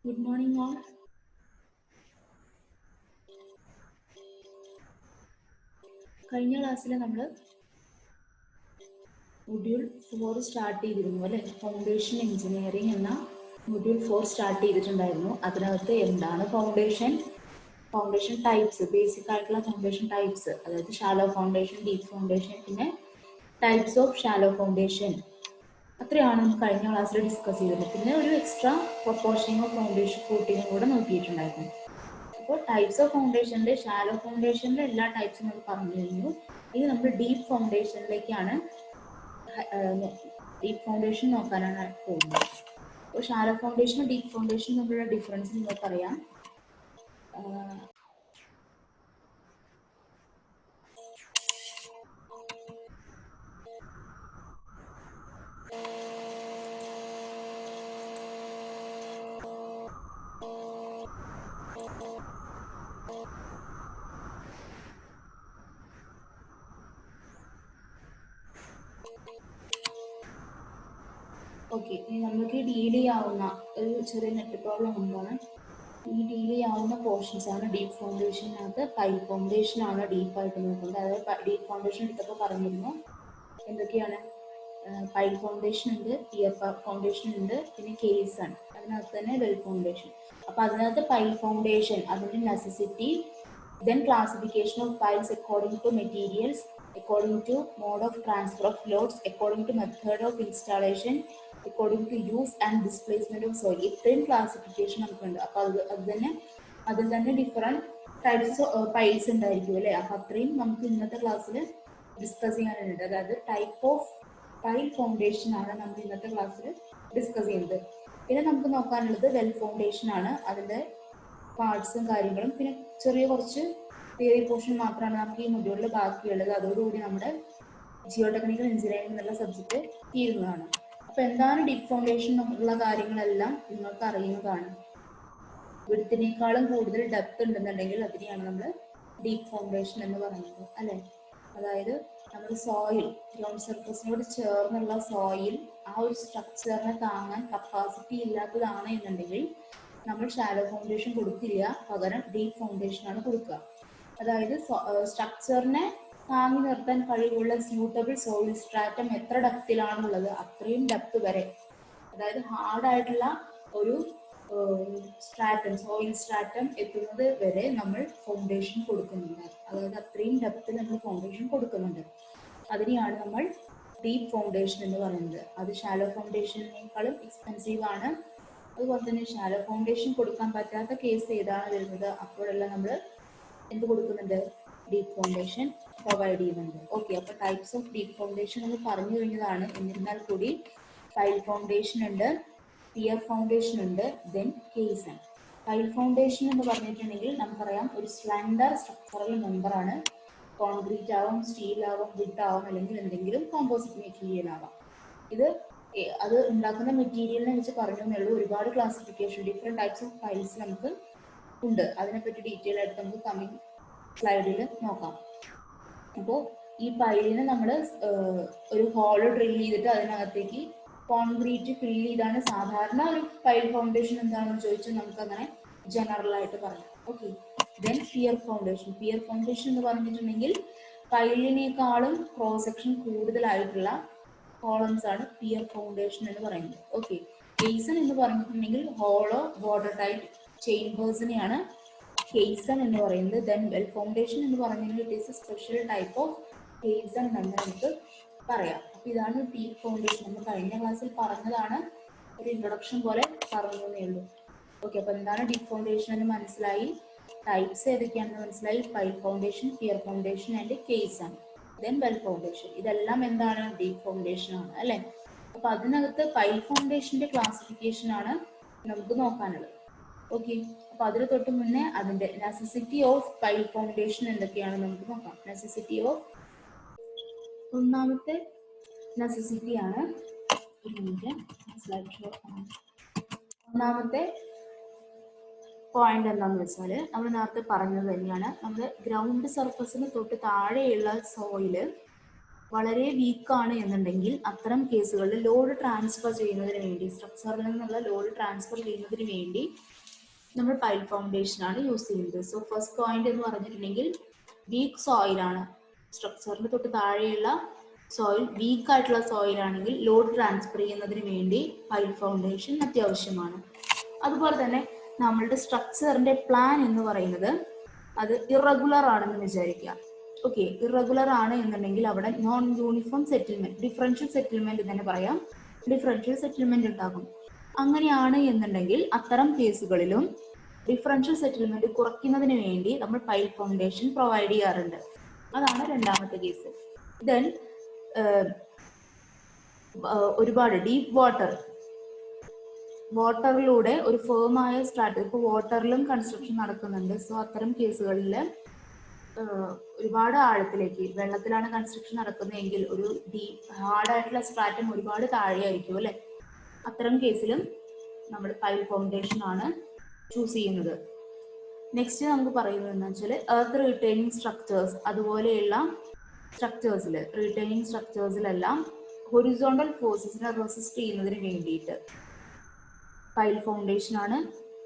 Good morning, all. കഴിഞ്ഞ ക്ലാസ്സിൽ നമ്മൾ മൊഡ്യൂൾ 4 സ്റ്റാർട്ട് ചെയ്തിരുന്നു അല്ലേ? ഫൗണ്ടേഷൻ എഞ്ചിനീയറിംഗ് എന്ന മൊഡ്യൂൾ 4 സ്റ്റാർട്ട് ചെയ്തിട്ടുണ്ടായിരുന്നു. അതിനകത്ത് എന്താണ് ഫൗണ്ടേഷൻ, ഫൗണ്ടേഷൻ ടൈപ്സ്, ബേസിക് ആയിട്ടുള്ള ഫൗണ്ടേഷൻ ടൈപ്സ്, അതായത് ഷാലോ ഫൗണ്ടേഷൻ, ഡീപ്പ് ഫൗണ്ടേഷൻ, പിന്നെ ടൈപ്സ് ഓഫ് ഷാലോ ഫൗണ്ടേഷൻ, അത്രയാണ് നമുക്ക് കഴിഞ്ഞ ക്ലാസ്സിൽ ഡിസ്കസ് ചെയ്തിരുന്നത്. പിന്നെ ഒരു എക്സ്ട്രാ പ്രൊപ്പോർഷനിങ് ഓഫ് ഫൗണ്ടേഷൻ ഫൂട്ടിങ്ങും കൂടെ നോക്കിയിട്ടുണ്ടായിരുന്നു. അപ്പോൾ ടൈപ്സ് ഓഫ് ഫൗണ്ടേഷനിലെ ഷാലോ ഫൗണ്ടേഷനിലെ എല്ലാ ടൈപ്സും നമ്മൾ പറഞ്ഞു കഴിഞ്ഞു. ഇനി നമ്മൾ ഡീപ്പ് ഫൗണ്ടേഷനിലേക്കാണ് ഡീപ്പ് ഫൗണ്ടേഷൻ നോക്കാനാണ് പോകുന്നത്. അപ്പോൾ ഷാലോ ഫൗണ്ടേഷനും ഡീപ്പ് ഫൗണ്ടേഷനും തമ്മിലുള്ള ഡിഫറൻസ് നിങ്ങൾക്കറിയാം. ഓക്കെ, ഇനി നമുക്ക് ഡീൽ ചെയ്യാവുന്ന ഒരു ചെറിയ നെറ്റ് പ്രോബ്ലം എന്താണ്, ഈ ഡീൽ ചെയ്യാവുന്ന പോർഷൻസ് ആണ് ഡീപ്പ് ഫൗണ്ടേഷനകത്ത്. പൈൽ ഫൗണ്ടേഷൻ ആണ് ഡീപ്പായിട്ട് നോക്കുന്നത്. അതായത് ഡീപ്പ് ഫൗണ്ടേഷൻ എടുത്തപ്പോൾ പറഞ്ഞിരുന്നു എന്തൊക്കെയാണ്, പൈൽ ഫൗണ്ടേഷൻ ഉണ്ട്, പിയർ ഫൗണ്ടേഷൻ ഉണ്ട്, പിന്നെ കേസ് ആണ്. അതിനകത്ത് തന്നെ വെൽ ഫൗണ്ടേഷൻ. അപ്പൊ അതിനകത്ത് പൈൽ ഫൗണ്ടേഷൻ, അതിന്റെ necessity, then classification of piles according to materials, according to mode of transfer of loads, according to method of installation, according to use and displacement of soil. ഇത്രയും classification നമുക്കുണ്ട്. അപ്പൊ അതിൽ തന്നെ different types piles ഉണ്ടായിരിക്കും അല്ലെ? അപ്പൊ അത്രയും നമുക്ക് ഇന്നത്തെ ക്ലാസ്സിൽ ഡിസ്കസ് ചെയ്യാനുണ്ട്. അതായത് ടൈപ്പ് ഓഫ് പൈൽ ഫൗണ്ടേഷൻ ആണ് നമ്മൾ ഇന്നത്തെ ക്ലാസ്സിൽ ഡിസ്കസ് ചെയ്യുന്നത്. പിന്നെ നമുക്ക് നോക്കാനുള്ളത് വെൽ ഫൗണ്ടേഷൻ ആണ്. അതിന്റെ പാർട്സും കാര്യങ്ങളും പിന്നെ ചെറിയ കുറച്ച് തിയറി പോർഷൻ മാത്രമാണ് നമുക്ക് ഈ മൊഡ്യൂളിൽ ബാക്കിയുള്ളത്. അതോടുകൂടി നമ്മുടെ ജിയോ ടെക്നിക്കൽ എഞ്ചിനീയറിംഗ് എന്നുള്ള സബ്ജക്റ്റ് തീരുന്നതാണ്. അപ്പൊ എന്താണ് ഡീപ്പ് ഫൗണ്ടേഷൻ എന്നുള്ള കാര്യങ്ങളെല്ലാം നിങ്ങൾക്ക് അറിയുന്നതാണ്. വിഡ്ത്തിനേക്കാളും കൂടുതൽ ഡെപ്ത് ഉണ്ടെന്നുണ്ടെങ്കിൽ അതിനെയാണ് നമ്മൾ ഡീപ്പ് ഫൗണ്ടേഷൻ എന്ന് പറയുന്നത് അല്ലെ? അതായത് നമ്മുടെ സോയിൽ, ഗ്രൗണ്ട് സർഫസിനോട് ചേർന്നുള്ള സോയിൽ ആ ഒരു സ്ട്രക്ചറിനെ താങ്ങാൻ കപ്പാസിറ്റി ഇല്ലാത്തതാണ് എന്നുണ്ടെങ്കിൽ നമ്മൾ ഷാലോ ഫൗണ്ടേഷൻ കൊടുക്കില്ല, പകരം ഡീപ്പ് ഫൗണ്ടേഷൻ ആണ് കൊടുക്കുക. അതായത് സ്ട്രക്ചറിനെ താങ്ങി നിർത്താൻ കഴിവുള്ള സ്യൂട്ടബിൾ സോയിൽ സ്ട്രാറ്റം എത്ര ഡെപ്തിലാണുള്ളത് അത്രയും ഡെപ്ത് വരെ, അതായത് ഹാർഡായിട്ടുള്ള ഒരു സ്ട്രാറ്റം, സോയിൽ സ്ട്രാറ്റം എത്തുന്നത് വരെ നമ്മൾ ഫൗണ്ടേഷൻ കൊടുക്കുന്നുണ്ട്. അതായത് അത്രയും ഡെപ്തിൽ നമ്മൾ ഫൗണ്ടേഷൻ കൊടുക്കുന്നുണ്ട്. അതിനെയാണ് നമ്മൾ ഡീപ്പ് ഫൗണ്ടേഷൻ എന്ന് പറയുന്നത്. അത് ഷാലോ ഫൗണ്ടേഷനേക്കാളും എക്സ്പെൻസീവ് ആണ്. അതുപോലെ തന്നെ ഷാലോ ഫൗണ്ടേഷൻ കൊടുക്കാൻ പറ്റാത്ത കേസ് ഏതാണ് വരുന്നത്, അപ്പോഴെല്ലാം നമ്മൾ എന്ത് കൊടുക്കുന്നുണ്ട്, ഡീപ്പ് ഫൗണ്ടേഷൻ പ്രൊവൈഡ് ചെയ്യുന്നുണ്ട്. ഓക്കെ, അപ്പൊ ടൈപ്സ് ഓഫ് ഡീപ്പ് ഫൗണ്ടേഷൻ എന്ന് പറഞ്ഞു കഴിഞ്ഞതാണ്. എന്നിരുന്നാൽ കൂടി പൈൽ ഫൗണ്ടേഷൻ ഉണ്ട്, പിയർ ഫൗണ്ടേഷൻ ഉണ്ട്, ദെൻ കേസ് ആണ്. പൈൽ ഫൗണ്ടേഷൻ എന്ന് പറഞ്ഞിട്ടുണ്ടെങ്കിൽ നമുക്കറിയാം ഒരു സ്ലണ്ടർ സ്ട്രക്ചറൽ മെമ്പറാണ്. കോൺക്രീറ്റ് ആവാം, സ്റ്റീൽ ആവാം, വുഡ് ആവാം, അല്ലെങ്കിൽ എന്തെങ്കിലും കോമ്പോസിറ്റ് മെറ്റീരിയൽ ആവാം. അത് ഉണ്ടാക്കുന്ന മെറ്റീരിയലിനെ വെച്ച് പറഞ്ഞേ ഉള്ളൂ. ഒരുപാട് classification, different types of piles നമുക്ക് ഉണ്ട്. അതിനെപ്പറ്റി ഡീറ്റെയിൽ ആയിട്ട് നമുക്ക് കമ്മിങ് സ്ലൈഡിൽ നോക്കാം. അപ്പോൾ ഈ പൈലിന് നമ്മൾ ഒരു ഹോള് ഡ്രിൽ ചെയ്തിട്ട് അതിനകത്തേക്ക് കോൺക്രീറ്റ് ഫിൽ ചെയ്താണ് സാധാരണ ഒരു പൈൽ ഫൗണ്ടേഷൻ എന്താണെന്ന് ചോദിച്ചാൽ നമുക്ക് അങ്ങനെ ജനറൽ ആയിട്ട് പറയാം. Okay, then pier foundation. Pier foundation എന്ന് പറഞ്ഞിട്ടുണ്ടെങ്കിൽ പൈലിനേക്കാളും ക്രോസ് സെക്ഷൻ കൂടുതലായിട്ടുള്ള കോളംസ് ആണ് പിയർ ഫൗണ്ടേഷൻ എന്ന് പറയുന്നത്. ഓക്കെ, കേസൺ എന്ന് പറഞ്ഞിട്ടുണ്ടെങ്കിൽ ഹോളോ വാട്ടർ ടൈറ്റ് ചേംബേഴ്സിനെയാണ് കേസൺ എന്ന് പറയുന്നത്. ദെൻ വെൽ ഫൗണ്ടേഷൻ എന്ന് പറഞ്ഞിട്ടുണ്ടെങ്കിൽ it is a special type of caisson എന്ന് നമുക്ക് പറയാം. അപ്പൊ ഇതാണ് ഡീപ്പ് ഫൗണ്ടേഷൻ. നമ്മൾ കഴിഞ്ഞ ക്ലാസ്സിൽ പറഞ്ഞതാണ്, ഒരു ഇൻട്രൊഡക്ഷൻ പോലെ പറഞ്ഞേ ഉള്ളൂ. ഓക്കെ, അപ്പൊ എന്താണ് ഡീപ്പ് ഫൗണ്ടേഷൻ എന്ന് മനസ്സിലായി, ടൈപ്സ് ഏതൊക്കെയാണെന്ന് മനസ്സിലായി. Pile foundation, pier foundation and caisson, then well foundation. ഇതെല്ലാം എന്താണ്, ഡീപ്പ് ഫൗണ്ടേഷൻ ആണ് അല്ലെ? അപ്പൊ അതിനകത്ത് പൈൽ ഫൗണ്ടേഷന്റെ ക്ലാസിഫിക്കേഷൻ ആണ് നമുക്ക് നോക്കാനുള്ളത്. ഓക്കെ, അപ്പൊ അതിന് തൊട്ട് മുന്നേ അതിന്റെ നെസസിറ്റി ഓഫ് പൈൽ ഫൗണ്ടേഷൻ എന്തൊക്കെയാണ് നമുക്ക് നോക്കാം. നെസസിറ്റി ഓഫ്, ഒന്നാമത്തെ നെസസിറ്റി ആണ്, ഒന്നാമത്തെ പോയിന്റ് എന്താണെന്ന് വെച്ചാൽ നമ്മൾ നേരത്തെ പറഞ്ഞത് തന്നെയാണ്. നമ്മൾ ഗ്രൗണ്ട് സർഫസിന് തൊട്ട് താഴെയുള്ള സോയില് വളരെ വീക്കാണ് എന്നുണ്ടെങ്കിൽ അത്തരം കേസുകളിൽ ലോഡ് ട്രാൻസ്ഫർ ചെയ്യുന്നതിന് വേണ്ടി, സ്ട്രക്ചറിൽ നിന്നുള്ള ലോഡ് ട്രാൻസ്ഫർ ചെയ്യുന്നതിന് വേണ്ടി നമ്മൾ പൈൽ ഫൗണ്ടേഷൻ ആണ് യൂസ് ചെയ്യുന്നത്. സോ ഫസ്റ്റ് പോയിന്റ് എന്ന് പറഞ്ഞിട്ടുണ്ടെങ്കിൽ വീക്ക് സോയിലാണ്, സ്ട്രക്ചറിന് തൊട്ട് താഴെയുള്ള സോയിൽ വീക്ക് ആയിട്ടുള്ള സോയിൽ ആണെങ്കിൽ ലോഡ് ട്രാൻസ്ഫർ ചെയ്യുന്നതിന് വേണ്ടി പൈൽ ഫൗണ്ടേഷൻ അത്യാവശ്യമാണ്. അതുപോലെ തന്നെ നമ്മളുടെ സ്ട്രക്ചറിന്റെ പ്ലാൻ എന്ന് പറയുന്നത് അത് ഇറഗുലർ ആണെന്ന് വിചാരിക്കുക. ഓക്കെ, ഇറഗുലർ ആണ് എന്നുണ്ടെങ്കിൽ അവിടെ non uniform settlement, differential settlement തന്നെ പറയാം, ഡിഫറൻഷ്യൽ സെറ്റിൽമെന്റ് ഉണ്ടാകും. അങ്ങനെയാണ് എന്നുണ്ടെങ്കിൽ അത്തരം കേസുകളിലും ഡിഫറൻഷ്യൽ സെറ്റിൽമെന്റ് കുറയ്ക്കുന്നതിന് വേണ്ടി നമ്മൾ പൈൽ ഫൗണ്ടേഷൻ പ്രൊവൈഡ് ചെയ്യാറുണ്ട്. അതാണ് രണ്ടാമത്തെ കേസ്. ദെൻ ഒരുപാട് ഡീപ്പ് വാട്ടറിലൂടെ ഒരു ഫേമായ സ്ട്രാറ്റ, ഇപ്പോൾ വാട്ടറിലും കൺസ്ട്രക്ഷൻ നടക്കുന്നുണ്ട്. സോ അത്തരം കേസുകളിൽ ഒരുപാട് ആഴത്തിലേക്ക്, വെള്ളത്തിലാണ് കൺസ്ട്രക്ഷൻ നടക്കുന്നതെങ്കിൽ ഒരു ഡീപ്പ് ഹാർഡായിട്ടുള്ള സ്ട്രാറ്റം ഒരുപാട് താഴെയായിരിക്കും അല്ലെ. അത്തരം കേസിലും നമ്മൾ പൈൽ ഫൗണ്ടേഷൻ ആണ് ചൂസ് ചെയ്യുന്നത്. നെക്സ്റ്റ് നമുക്ക് പറയുന്നത് എന്താ വെച്ചാൽ എർത്ത് റീറ്റെയിനിങ് സ്ട്രക്ചേഴ്സ്, അതുപോലെയുള്ള റീറ്റെയിനിങ് സ്ട്രക്ചേഴ്സിലെല്ലാം ഹൊറിസോണ്ടൽ ഫോഴ്സസിനെ റെസിസ്റ്റ് ചെയ്യുന്നതിന് വേണ്ടിയിട്ട് പൈൽ ഫൗണ്ടേഷൻ ആണ്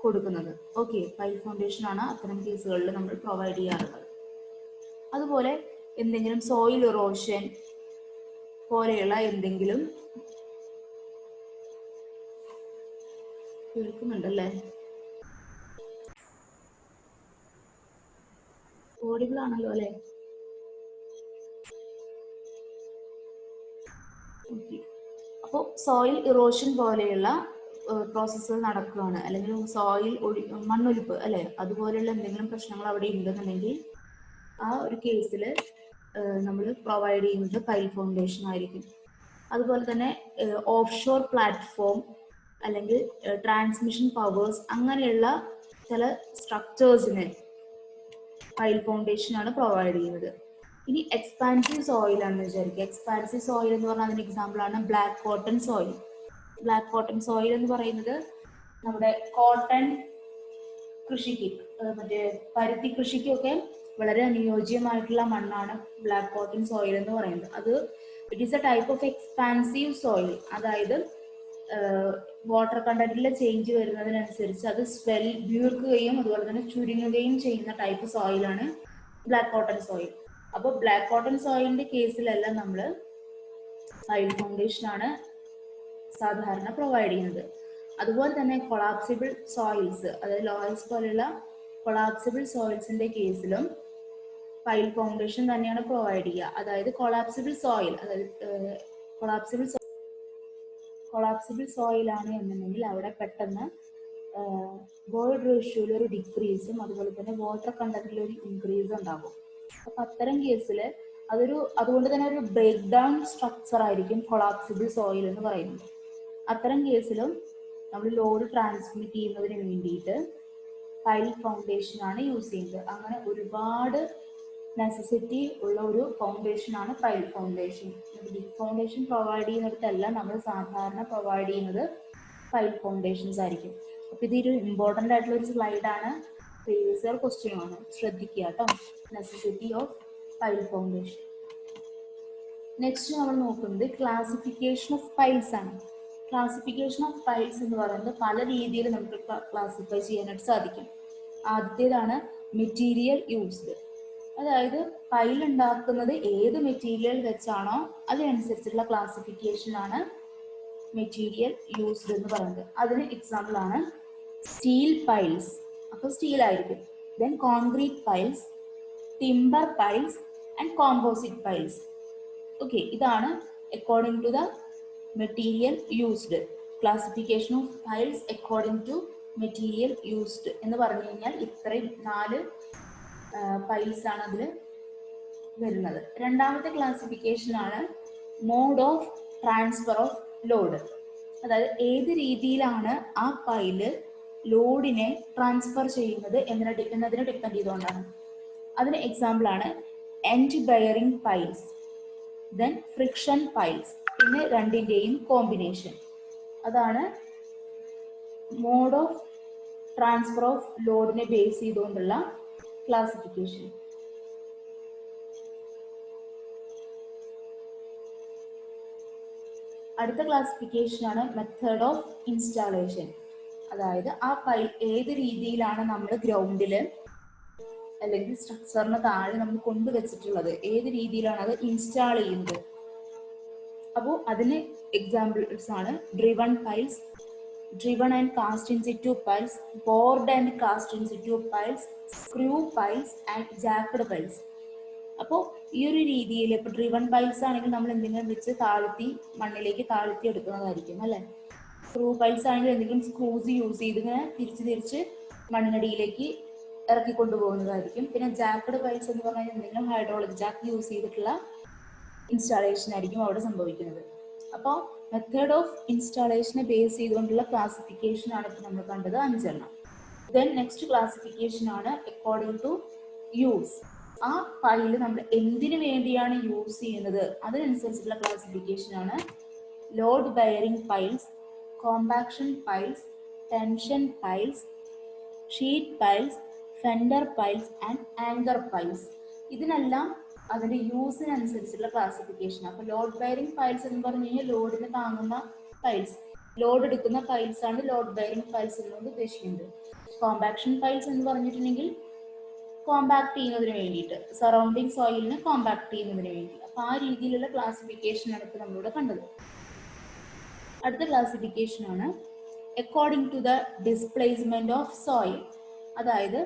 കൊടുക്കുന്നത്. ഓക്കെ, പൈൽ ഫൗണ്ടേഷൻ ആണ് അത്തരം കേസുകളിൽ നമ്മൾ പ്രൊവൈഡ് ചെയ്യാറുള്ളത്. അതുപോലെ എന്തെങ്കിലും സോയിൽ ഇറോഷൻ പോലെയുള്ള എന്തെങ്കിലും, കേൾക്കുന്നുണ്ടല്ലേ, ഓഡിബിൾ ആണല്ലോ അല്ലെ. അപ്പോൾ സോയിൽ ഇറോഷൻ പോലെയുള്ള പ്രോസസ്സുകൾ നടക്കുകയാണ്, അല്ലെങ്കിൽ സോയിൽ മണ്ണൊലിപ്പ് അല്ലെ, അതുപോലെയുള്ള എന്തെങ്കിലും പ്രശ്നങ്ങൾ അവിടെ ഉണ്ടെന്നുണ്ടെങ്കിൽ ആ ഒരു കേസിൽ നമ്മൾ പ്രൊവൈഡ് ചെയ്യുന്നത് പൈൽ ഫൗണ്ടേഷൻ ആയിരിക്കും. അതുപോലെ തന്നെ ഓഫ് ഷോർ പ്ലാറ്റ്ഫോം അല്ലെങ്കിൽ ട്രാൻസ്മിഷൻ പവേഴ്സ്, അങ്ങനെയുള്ള ചില സ്ട്രക്ചേഴ്സിന് പൈൽ ഫൗണ്ടേഷൻ ആണ് പ്രൊവൈഡ് ചെയ്യുന്നത്. ഇനി എക്സ്പാൻസീവ് സോയിൽ ആണെന്ന് വിചാരിക്കുക. എക്സ്പാൻസീവ് സോയിൽ എന്ന് പറഞ്ഞാൽ അതിന് എക്സാമ്പിൾ ആണ് black cotton soil. Black cotton soil എന്ന് പറയുന്നത് നമ്മുടെ കോട്ടൺ കൃഷിക്ക്, മറ്റേ പരുത്തി കൃഷിക്കൊക്കെ വളരെ അനുയോജ്യമായിട്ടുള്ള മണ്ണാണ് ബ്ലാക്ക് കോട്ടൺ സോയിൽ എന്ന് പറയുന്നത്. അത് it is a type of expansive soil, അതായത് വാട്ടർ കണ്ടന്റിലെ ചേഞ്ച് വരുന്നതിനനുസരിച്ച് അത് വീർക്കുകയും അതുപോലെ തന്നെ ചുരുങ്ങുകയും ചെയ്യുന്ന ടൈപ്പ് സോയിലാണ് ബ്ലാക്ക് കോട്ടൺ സോയിൽ. അപ്പോൾ ബ്ലാക്ക് കോട്ടൺ സോയിലിന്റെ കേസിലെല്ലാം നമ്മൾ പൈൽ ഫൗണ്ടേഷൻ ആണ് സാധാരണ പ്രൊവൈഡ് ചെയ്യുന്നത്. അതുപോലെ തന്നെ കൊളാപ്സിബിൾ സോയിൽസ്, അതായത് ലോയൽസ് പോലെയുള്ള കൊളാപ്സിബിൾ സോയിൽസിന്റെ കേസിലും പൈൽ ഫൗണ്ടേഷൻ തന്നെയാണ് പ്രൊവൈഡ് ചെയ്യുക. അതായത് കൊളാപ്സിബിൾ സോയിൽ, അതായത് കൊളാപ്സിബിൾ സോയിൽ ആണ് എന്നുണ്ടെങ്കിൽ അവിടെ പെട്ടെന്ന് വോയിഡ് റേഷ്യോയിൽ ഒരു ഡിക്രീസും അതുപോലെ തന്നെ വാട്ടർ കണ്ടന്റിൽ ഒരു ഇൻക്രീസും ഉണ്ടാകും. അപ്പൊ അത്തരം കേസിൽ അതുകൊണ്ട് തന്നെ ഒരു ബ്രേക്ക് ഡൗൺ സ്ട്രക്ചർ ആയിരിക്കും കൊളാപ്സിബിൾ സോയിൽ എന്ന് പറയുന്നത്. അത്തരം കേസിലും നമ്മൾ ലോഡ് ട്രാൻസ്മിറ്റ് ചെയ്യുന്നതിന് വേണ്ടിയിട്ട് പൈൽ ഫൗണ്ടേഷൻ ആണ് യൂസ് ചെയ്യുന്നത്. അങ്ങനെ ഒരുപാട് നെസസിറ്റി ഉള്ള ഒരു ഫൗണ്ടേഷൻ ആണ് pile foundation. Deep foundation provide ചെയ്യുന്നിടത്തെല്ലാം നമ്മൾ സാധാരണ പ്രൊവൈഡ് ചെയ്യുന്നത് പൈൽ ഫൗണ്ടേഷൻസ് ആയിരിക്കും. അപ്പൊ ഇതൊരു ഇമ്പോർട്ടൻ്റ് ആയിട്ടുള്ള ഒരു സ്ലൈഡാണ്, പ്രീവിയസ് ഇയർ ക്വസ്റ്റ്യൻ ആണ്, ശ്രദ്ധിക്കുക കേട്ടോ. Necessity of pile foundation. Next നമ്മൾ നോക്കുന്നത് ക്ലാസിഫിക്കേഷൻ ഓഫ് പൈൽസ് ആണ്. ക്ലാസിഫിക്കേഷൻ ഓഫ് പൈൽസ് എന്ന് പറയുന്നത് പല രീതിയിൽ നമുക്ക് ക്ലാസിഫൈ ചെയ്യാനായിട്ട് സാധിക്കും. ആദ്യത്തേതാണ് മെറ്റീരിയൽ യൂസ്ഡ്, അതായത് പൈൽ ഉണ്ടാക്കുന്നത് ഏത് മെറ്റീരിയൽ വെച്ചാണോ അതിനനുസരിച്ചുള്ള ക്ലാസിഫിക്കേഷൻ ആണ് മെറ്റീരിയൽ യൂസ്ഡ് എന്ന് പറയുന്നത്. അതിന് എക്സാമ്പിൾ ആണ് സ്റ്റീൽ പൈൽസ്, അപ്പോൾ സ്റ്റീൽ ആയിരിക്കും. Then concrete piles, timber piles and composite piles. Okay, ഇതാണ് according to the material used. Classification of piles according to material used എന്ന് പറഞ്ഞു കഴിഞ്ഞാൽ ഇത്രയും 4 പൈൽസ് ആണ് അതിൽ വരുന്നത്. രണ്ടാമത്തെ ക്ലാസിഫിക്കേഷൻ ആണ് mode of transfer of load, അതായത് ഏത് രീതിയിലാണ് ആ പൈല് ലോഡിനെ ട്രാൻസ്ഫർ ചെയ്യുന്നത് എന്നതിനെ ഡിപ്പെൻഡ് ചെയ്തുകൊണ്ടാണ്. അതിന് എക്സാമ്പിൾ ആണ് end bearing piles, then friction piles, പിന്നെ രണ്ടിന്റെയും കോമ്പിനേഷൻ. അതാണ് മോഡ് ഓഫ് ട്രാൻസ്ഫർ ഓഫ് ലോഡിനെ ബേസ് ചെയ്തുകൊണ്ടുള്ള ക്ലാസിഫിക്കേഷൻ. അടുത്ത ക്ലാസിഫിക്കേഷൻ ആണ് മെത്തേഡ് ഓഫ് ഇൻസ്റ്റാളേഷൻ. അതായത് ആ ഫയൽ ഏത് രീതിയിലാണ് നമ്മൾ ഗ്രൗണ്ടിൽ അല്ലെങ്കിൽ സ്ട്രക്ചറിന് താഴെ നമ്മൾ കൊണ്ടുവച്ചിട്ടുള്ളത്, ഏത് രീതിയിലാണ് അത് ഇൻസ്റ്റാൾ ചെയ്യുന്നത്. അപ്പോൾ അതിന് എക്സാമ്പിൾസ് ആണ് driven files, driven and cast in situ piles, bored and cast in situ piles, screw piles and jacked piles. അപ്പോൾ ഈ ഒരു രീതിയിൽ ഇപ്പോൾ ഡ്രിവൺ പൈൽസ് ആണെങ്കിൽ നമ്മൾ എന്തെങ്കിലും വെച്ച് താഴ്ത്തി മണ്ണിലേക്ക് താഴ്ത്തി എടുക്കുന്നതായിരിക്കും അല്ലേ. സ്ക്രൂ പൈൽസ് ആണെങ്കിൽ എന്തെങ്കിലും സ്ക്രൂസ് യൂസ് ചെയ്ത് ഇങ്ങനെ തിരിച്ച് മണ്ണിനടിയിലേക്ക് ഇറക്കി കൊണ്ടുപോകുന്നതായിരിക്കും. പിന്നെ ജാക്കഡ് പൈൽസ് എന്ന് പറഞ്ഞാൽ എന്തെങ്കിലും ഹൈഡ്രോളിക് ജാക്ക് യൂസ് ചെയ്തിട്ടുള്ള ഇൻസ്റ്റാളേഷൻ ആയിരിക്കും അവിടെ സംഭവിക്കുന്നത്. അപ്പോൾ മെത്തേഡ് ഓഫ് ഇൻസ്റ്റാളേഷനെ ബേസ് ചെയ്തുകൊണ്ടുള്ള ക്ലാസിഫിക്കേഷൻ ആണ് ഇപ്പോൾ നമ്മൾ കണ്ടത് 5 എണ്ണം. ദെൻ നെക്സ്റ്റ് ക്ലാസിഫിക്കേഷൻ ആണ് അക്കോർഡിംഗ് ടു യൂസ്. ആ ഫയൽ നമ്മൾ എന്തിനു വേണ്ടിയാണ് യൂസ് ചെയ്യുന്നത് അതിനനുസരിച്ചുള്ള ക്ലാസിഫിക്കേഷൻ ആണ് load bearing piles, compaction piles, tension piles, sheet piles, fender piles and anchor piles. ഇതിനെല്ലാം അതിന്റെ യൂസിനനുസരിച്ചുള്ള ക്ലാസിഫിക്കേഷൻ. അപ്പോൾ ലോഡ് ബെയറിംഗ് പൈൽസ് എന്ന് പറഞ്ഞു കഴിഞ്ഞാൽ ലോഡിന് താങ്ങുന്ന പൈൽസ്, ലോഡ് എടുക്കുന്ന പൈൽസ് ആണ് ലോഡ് ബെയറിംഗ് പൈൽസ് എന്നുകൊണ്ട് ഉദ്ദേശിക്കുന്നത്. കോമ്പാക്ഷൻ പൈൽസ് എന്ന് പറഞ്ഞിട്ടുണ്ടെങ്കിൽ കോമ്പാക്ട് ചെയ്യുന്നതിന് വേണ്ടിയിട്ട്, സറൗണ്ടിങ് സോയിലിനെ കോമ്പാക്ട് ചെയ്യുന്നതിന് വേണ്ടി. അപ്പോൾ ആ രീതിയിലുള്ള ക്ലാസിഫിക്കേഷൻ ആണ് ഇപ്പോൾ നമ്മളിവിടെ കണ്ടത്. അടുത്ത ക്ലാസിഫിക്കേഷൻ ആണ് according to the displacement of soil. അതായത്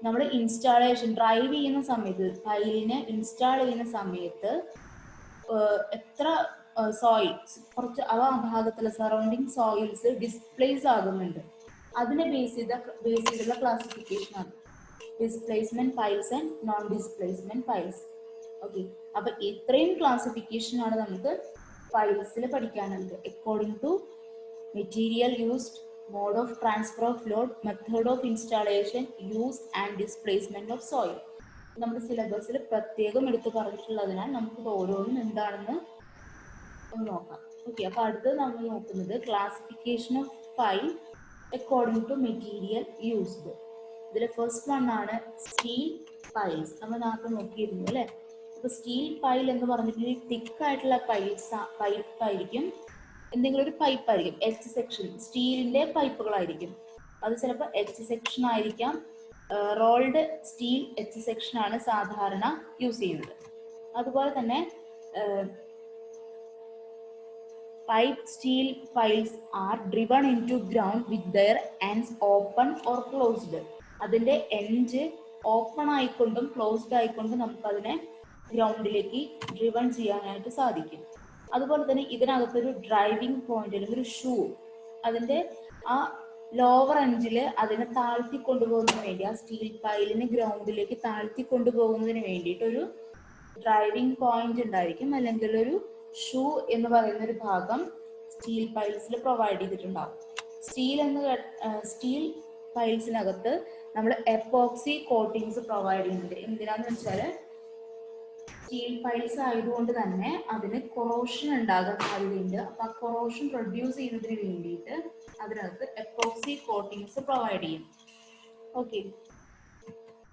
നമ്മൾ ഇൻസ്റ്റാളേഷൻ ഡ്രൈവ് ചെയ്യുന്ന സമയത്ത്, ഫയലിനെ ഇൻസ്റ്റാൾ ചെയ്യുന്ന സമയത്ത് എത്ര സോയിൽ, കുറച്ച് ആ ഭാഗത്തുള്ള സറൗണ്ടിങ് സോയിൽസ് ഡിസ്പ്ലേസ് ആകുന്നുണ്ട്, അതിനെ ബേസ് ചെയ്തുള്ള ക്ലാസിഫിക്കേഷൻ ആണ് displacement piles and non displacement piles. Okay, അപ്പൊ ഇത്രയും ക്ലാസിഫിക്കേഷൻ ആണ് നമുക്ക് പൈൽസിൽ പഠിക്കാനുള്ളത്. According to material used, mode of transfer of load, method of installation, use and displacement of soil. നമ്മുടെ സിലബസിൽ പ്രത്യേകം എടുത്ത് പറഞ്ഞിട്ടുള്ളതിനാൽ നമുക്ക് ഓരോന്നും എന്താണെന്ന് ഒന്ന് നോക്കാം. ഓക്കെ, അപ്പോൾ അടുത്തത് നമ്മൾ നോക്കുന്നത് classification of pile according to material used. ഇതിൽ ഫസ്റ്റ് വൺ ആണ് സ്റ്റീൽ പൈൽസ്. നമ്മൾ നേരത്തെ നോക്കിയിരുന്നു അല്ലേ. അപ്പോൾ സ്റ്റീൽ പൈൽ എന്ന് പറഞ്ഞിട്ടുണ്ടെങ്കിൽ തിക്കായിട്ടുള്ള പൈപ്പായിരിക്കും, എന്തെങ്കിലും ഒരു പൈപ്പ് ആയിരിക്കും, എച്ച് സെക്ഷൻ, സ്റ്റീലിന്റെ പൈപ്പുകളായിരിക്കും. അത് ചിലപ്പോൾ എച്ച് സെക്ഷൻ ആയിരിക്കാം, റോൾഡ് സ്റ്റീൽ എച്ച് സെക്ഷൻ ആണ് സാധാരണ യൂസ് ചെയ്യുന്നത്. അതുപോലെ തന്നെ pipe steel piles are driven into ground with their ends open or closed. അതിന്റെ എൻഡ് ഓപ്പൺ ആയിക്കൊണ്ടും ക്ലോസ്ഡ് ആയിക്കൊണ്ടും നമുക്കതിനെ ഗ്രൗണ്ടിലേക്ക് ഡ്രിവൺ ചെയ്യാനായിട്ട് സാധിക്കും. അതുപോലെ തന്നെ ഇതിനകത്തൊരു ഡ്രൈവിംഗ് പോയിന്റ് അല്ലെങ്കിൽ ഒരു ഷൂ, അതിന്റെ ആ ലോവർ എൻഡിൽ അതിനെ താഴ്ത്തി കൊണ്ടുപോകുന്നതിന് വേണ്ടി, ആ സ്റ്റീൽ പൈലിനെ ഗ്രൗണ്ടിലേക്ക് താഴ്ത്തി കൊണ്ടുപോകുന്നതിന് വേണ്ടിയിട്ട് ഒരു ഡ്രൈവിംഗ് പോയിന്റ് ഉണ്ടായിരിക്കും, അല്ലെങ്കിൽ ഒരു ഷൂ എന്ന് പറയുന്ന ഒരു ഭാഗം സ്റ്റീൽ പൈൽസിൽ പ്രൊവൈഡ് ചെയ്തിട്ടുണ്ടാവും. സ്റ്റീൽ പൈൽസിനകത്ത് നമ്മൾ എപ്പോക്സി കോട്ടിങ്സ് പ്രൊവൈഡ് ചെയ്യുന്നുണ്ട്. എന്തിനാന്ന് വെച്ചാൽ സ്റ്റീൽ പൈൽസ് ആയതുകൊണ്ട് തന്നെ അതിന് കൊറോഷൻ ഉണ്ടാകാൻ സാധ്യതയുണ്ട്. അപ്പൊ ആ കൊറോഷൻ റെഡ്യൂസ് ചെയ്യുന്നതിന് വേണ്ടിയിട്ട് അതിനകത്ത് എപ്പോക്സി കോട്ടിങ്സ് പ്രൊവൈഡ് ചെയ്യും. ഓക്കെ,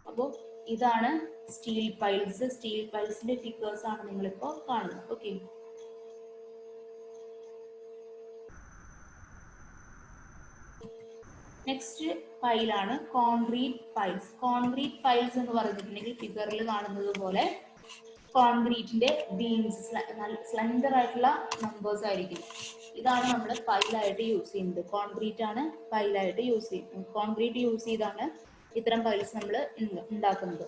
അപ്പോൾ ഇതാണ് സ്റ്റീൽ പൈൽസ്. സ്റ്റീൽ പൈൽസിന്റെ ഫിഗേഴ്സ് ആണ് നിങ്ങളിപ്പോൾ കാണുന്നത്. ഓക്കെ, നെക്സ്റ്റ് പൈലാണ് കോൺക്രീറ്റ് പൈൽസ്. കോൺക്രീറ്റ് പൈൽസ് എന്ന് പറഞ്ഞിട്ടുണ്ടെങ്കിൽ ഫിഗറിൽ കാണുന്നത് പോലെ കോൺക്രീറ്റിന്റെ ബീംസ്, സ്ലെൻഡർ ആയിട്ടുള്ള നമ്പേഴ്സ് ആയിരിക്കും. ഇതാണ് നമ്മൾ പൈലായിട്ട് യൂസ് ചെയ്യുന്നത്. കോൺക്രീറ്റ് ആണ് പൈലായിട്ട് യൂസ് ചെയ്യുന്നത്. കോൺക്രീറ്റ് യൂസ് ചെയ്താണ് ഇത്തരം പൈൽസ് നമ്മൾ ഉണ്ടാക്കുന്നത്.